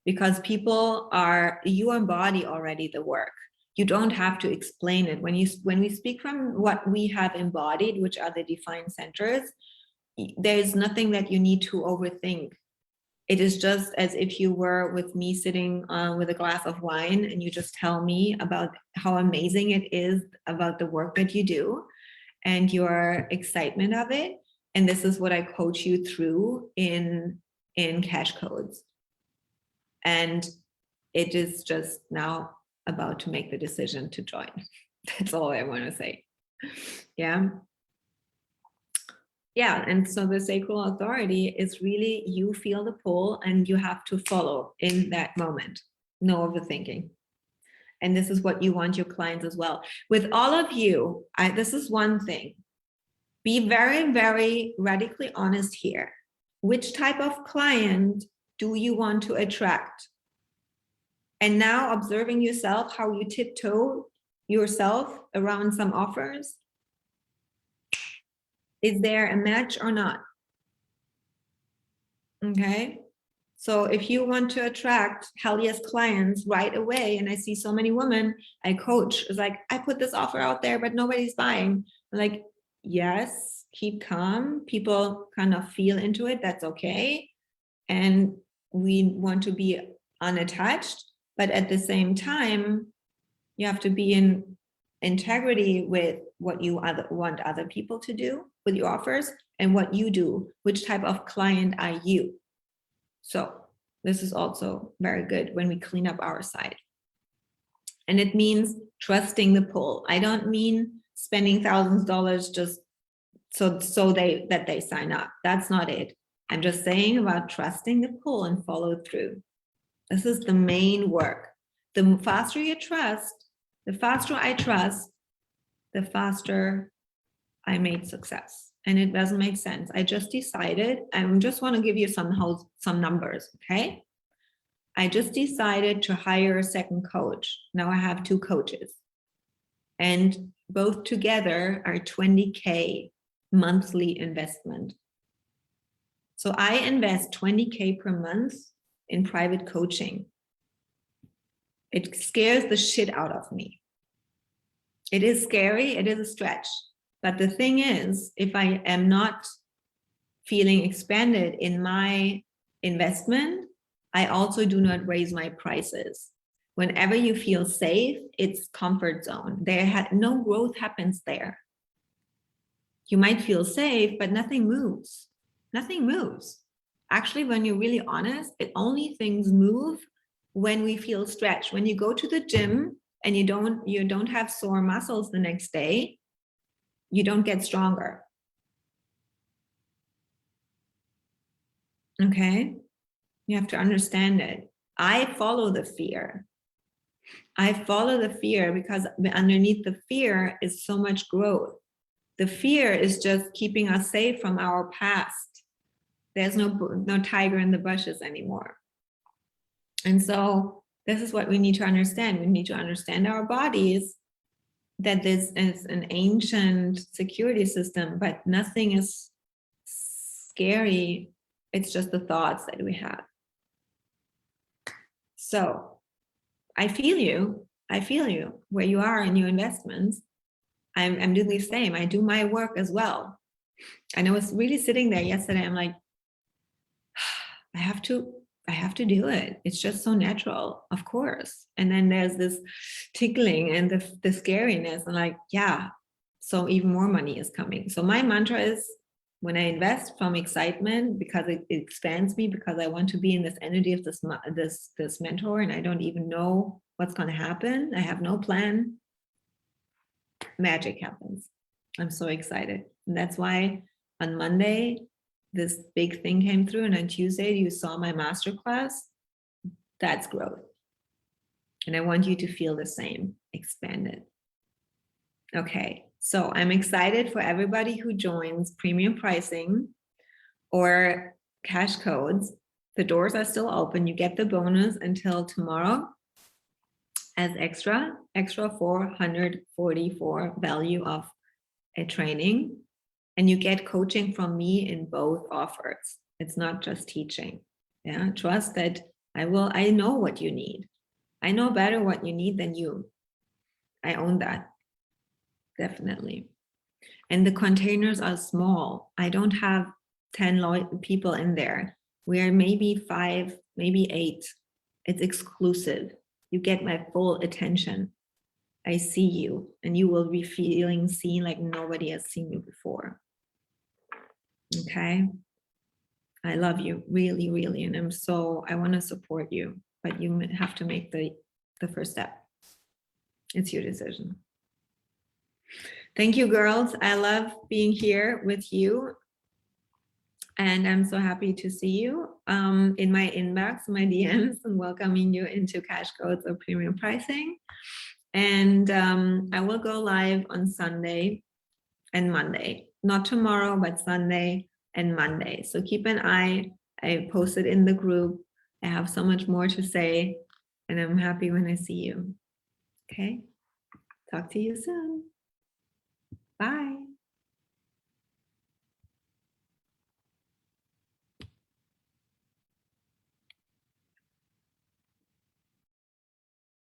Because you embody already the work. You don't have to explain it. When we speak from what we have embodied, which are the defined centers, there's nothing that you need to overthink. It is just as if you were with me sitting with a glass of wine and you just tell me about how amazing it is about the work that you do and your excitement of it. And this is what I coach you through in cash codes. And it is just now about to make the decision to join. That's all I want to say. Yeah. Yeah. And so the sacral authority is really, you feel the pull and you have to follow in that moment. No overthinking. And this is what you want your clients as well. With all of you, this is one thing. Be very, very radically honest here. Which type of client do you want to attract? And now observing yourself, how you tiptoe yourself around some offers. Is there a match or not? Okay. So if you want to attract hell yes clients right away, and I see so many women I coach, it's like, I put this offer out there, but nobody's buying. I'm like, yes, keep calm. People kind of feel into it. That's okay. And we want to be unattached, but at the same time, you have to be in integrity with what you want other people to do with your offers and what you do. Which type of client are you? So this is also very good when we clean up our side. And it means trusting the pull. I don't mean spending thousands of dollars just so that they sign up. That's not it. I'm just saying about trusting the pull and follow through. This is the main work. The faster you trust, the faster I trust, the faster I made success. And it doesn't make sense. I just decided, I just want to give you some numbers, okay? I just decided to hire a second coach. Now I have 2 coaches. And both together are 20K monthly investment. So I invest 20K per month in private coaching. It scares the shit out of me. It is scary, it is a stretch. But the thing is, if I am not feeling expanded in my investment, I also do not raise my prices. Whenever you feel safe, it's comfort zone. No growth happens there. You might feel safe, but nothing moves. Nothing moves. Actually, when you're really honest, only things move when we feel stretched. When you go to the gym and you don't have sore muscles the next day, you don't get stronger. Okay? You have to understand it. I follow the fear. I follow the fear because underneath the fear is so much growth. The fear is just keeping us safe from our past. There's no tiger in the bushes anymore. And so this is what we need to understand. We need to understand our bodies, that this is an ancient security system, but nothing is scary. It's just the thoughts that we have. So I feel you where you are in your investments. I'm doing the same. I do my work as well. And I was really sitting there yesterday. I'm like, I have to do it. It's just so natural, of course. And then there's this tickling and the scariness. And like, yeah, so even more money is coming. So my mantra is, when I invest from excitement, because it expands me, because I want to be in this energy of this mentor, and I don't even know what's going to happen. I have no plan. Magic happens. I'm so excited. And that's why on Monday, this big thing came through, and on Tuesday, you saw my masterclass. That's growth. And I want you to feel the same, expanded. Okay, so I'm excited for everybody who joins premium pricing or cash codes. The doors are still open. You get the bonus until tomorrow as extra 444 value of a training. And you get coaching from me in both offers. It's not just teaching. Yeah, trust that I know what you need. I know better what you need than you. I own that, definitely. And the containers are small. I don't have 10 people in there. We are maybe 5, maybe 8. It's exclusive. You get my full attention. I see you, and you will be feeling seen like nobody has seen you before. Okay? I love you really, really, and I want to support you, but you have to make the first step. It's your decision. Thank you, girls. I love being here with you. And I'm so happy to see you in my inbox, my DMs, and welcoming you into cash codes or premium pricing. And I will go live on Sunday and Monday, not tomorrow, but Sunday and Monday. So keep an eye. I posted in the group. I have so much more to say, and I'm happy when I see you. Okay. Talk to you soon. Bye.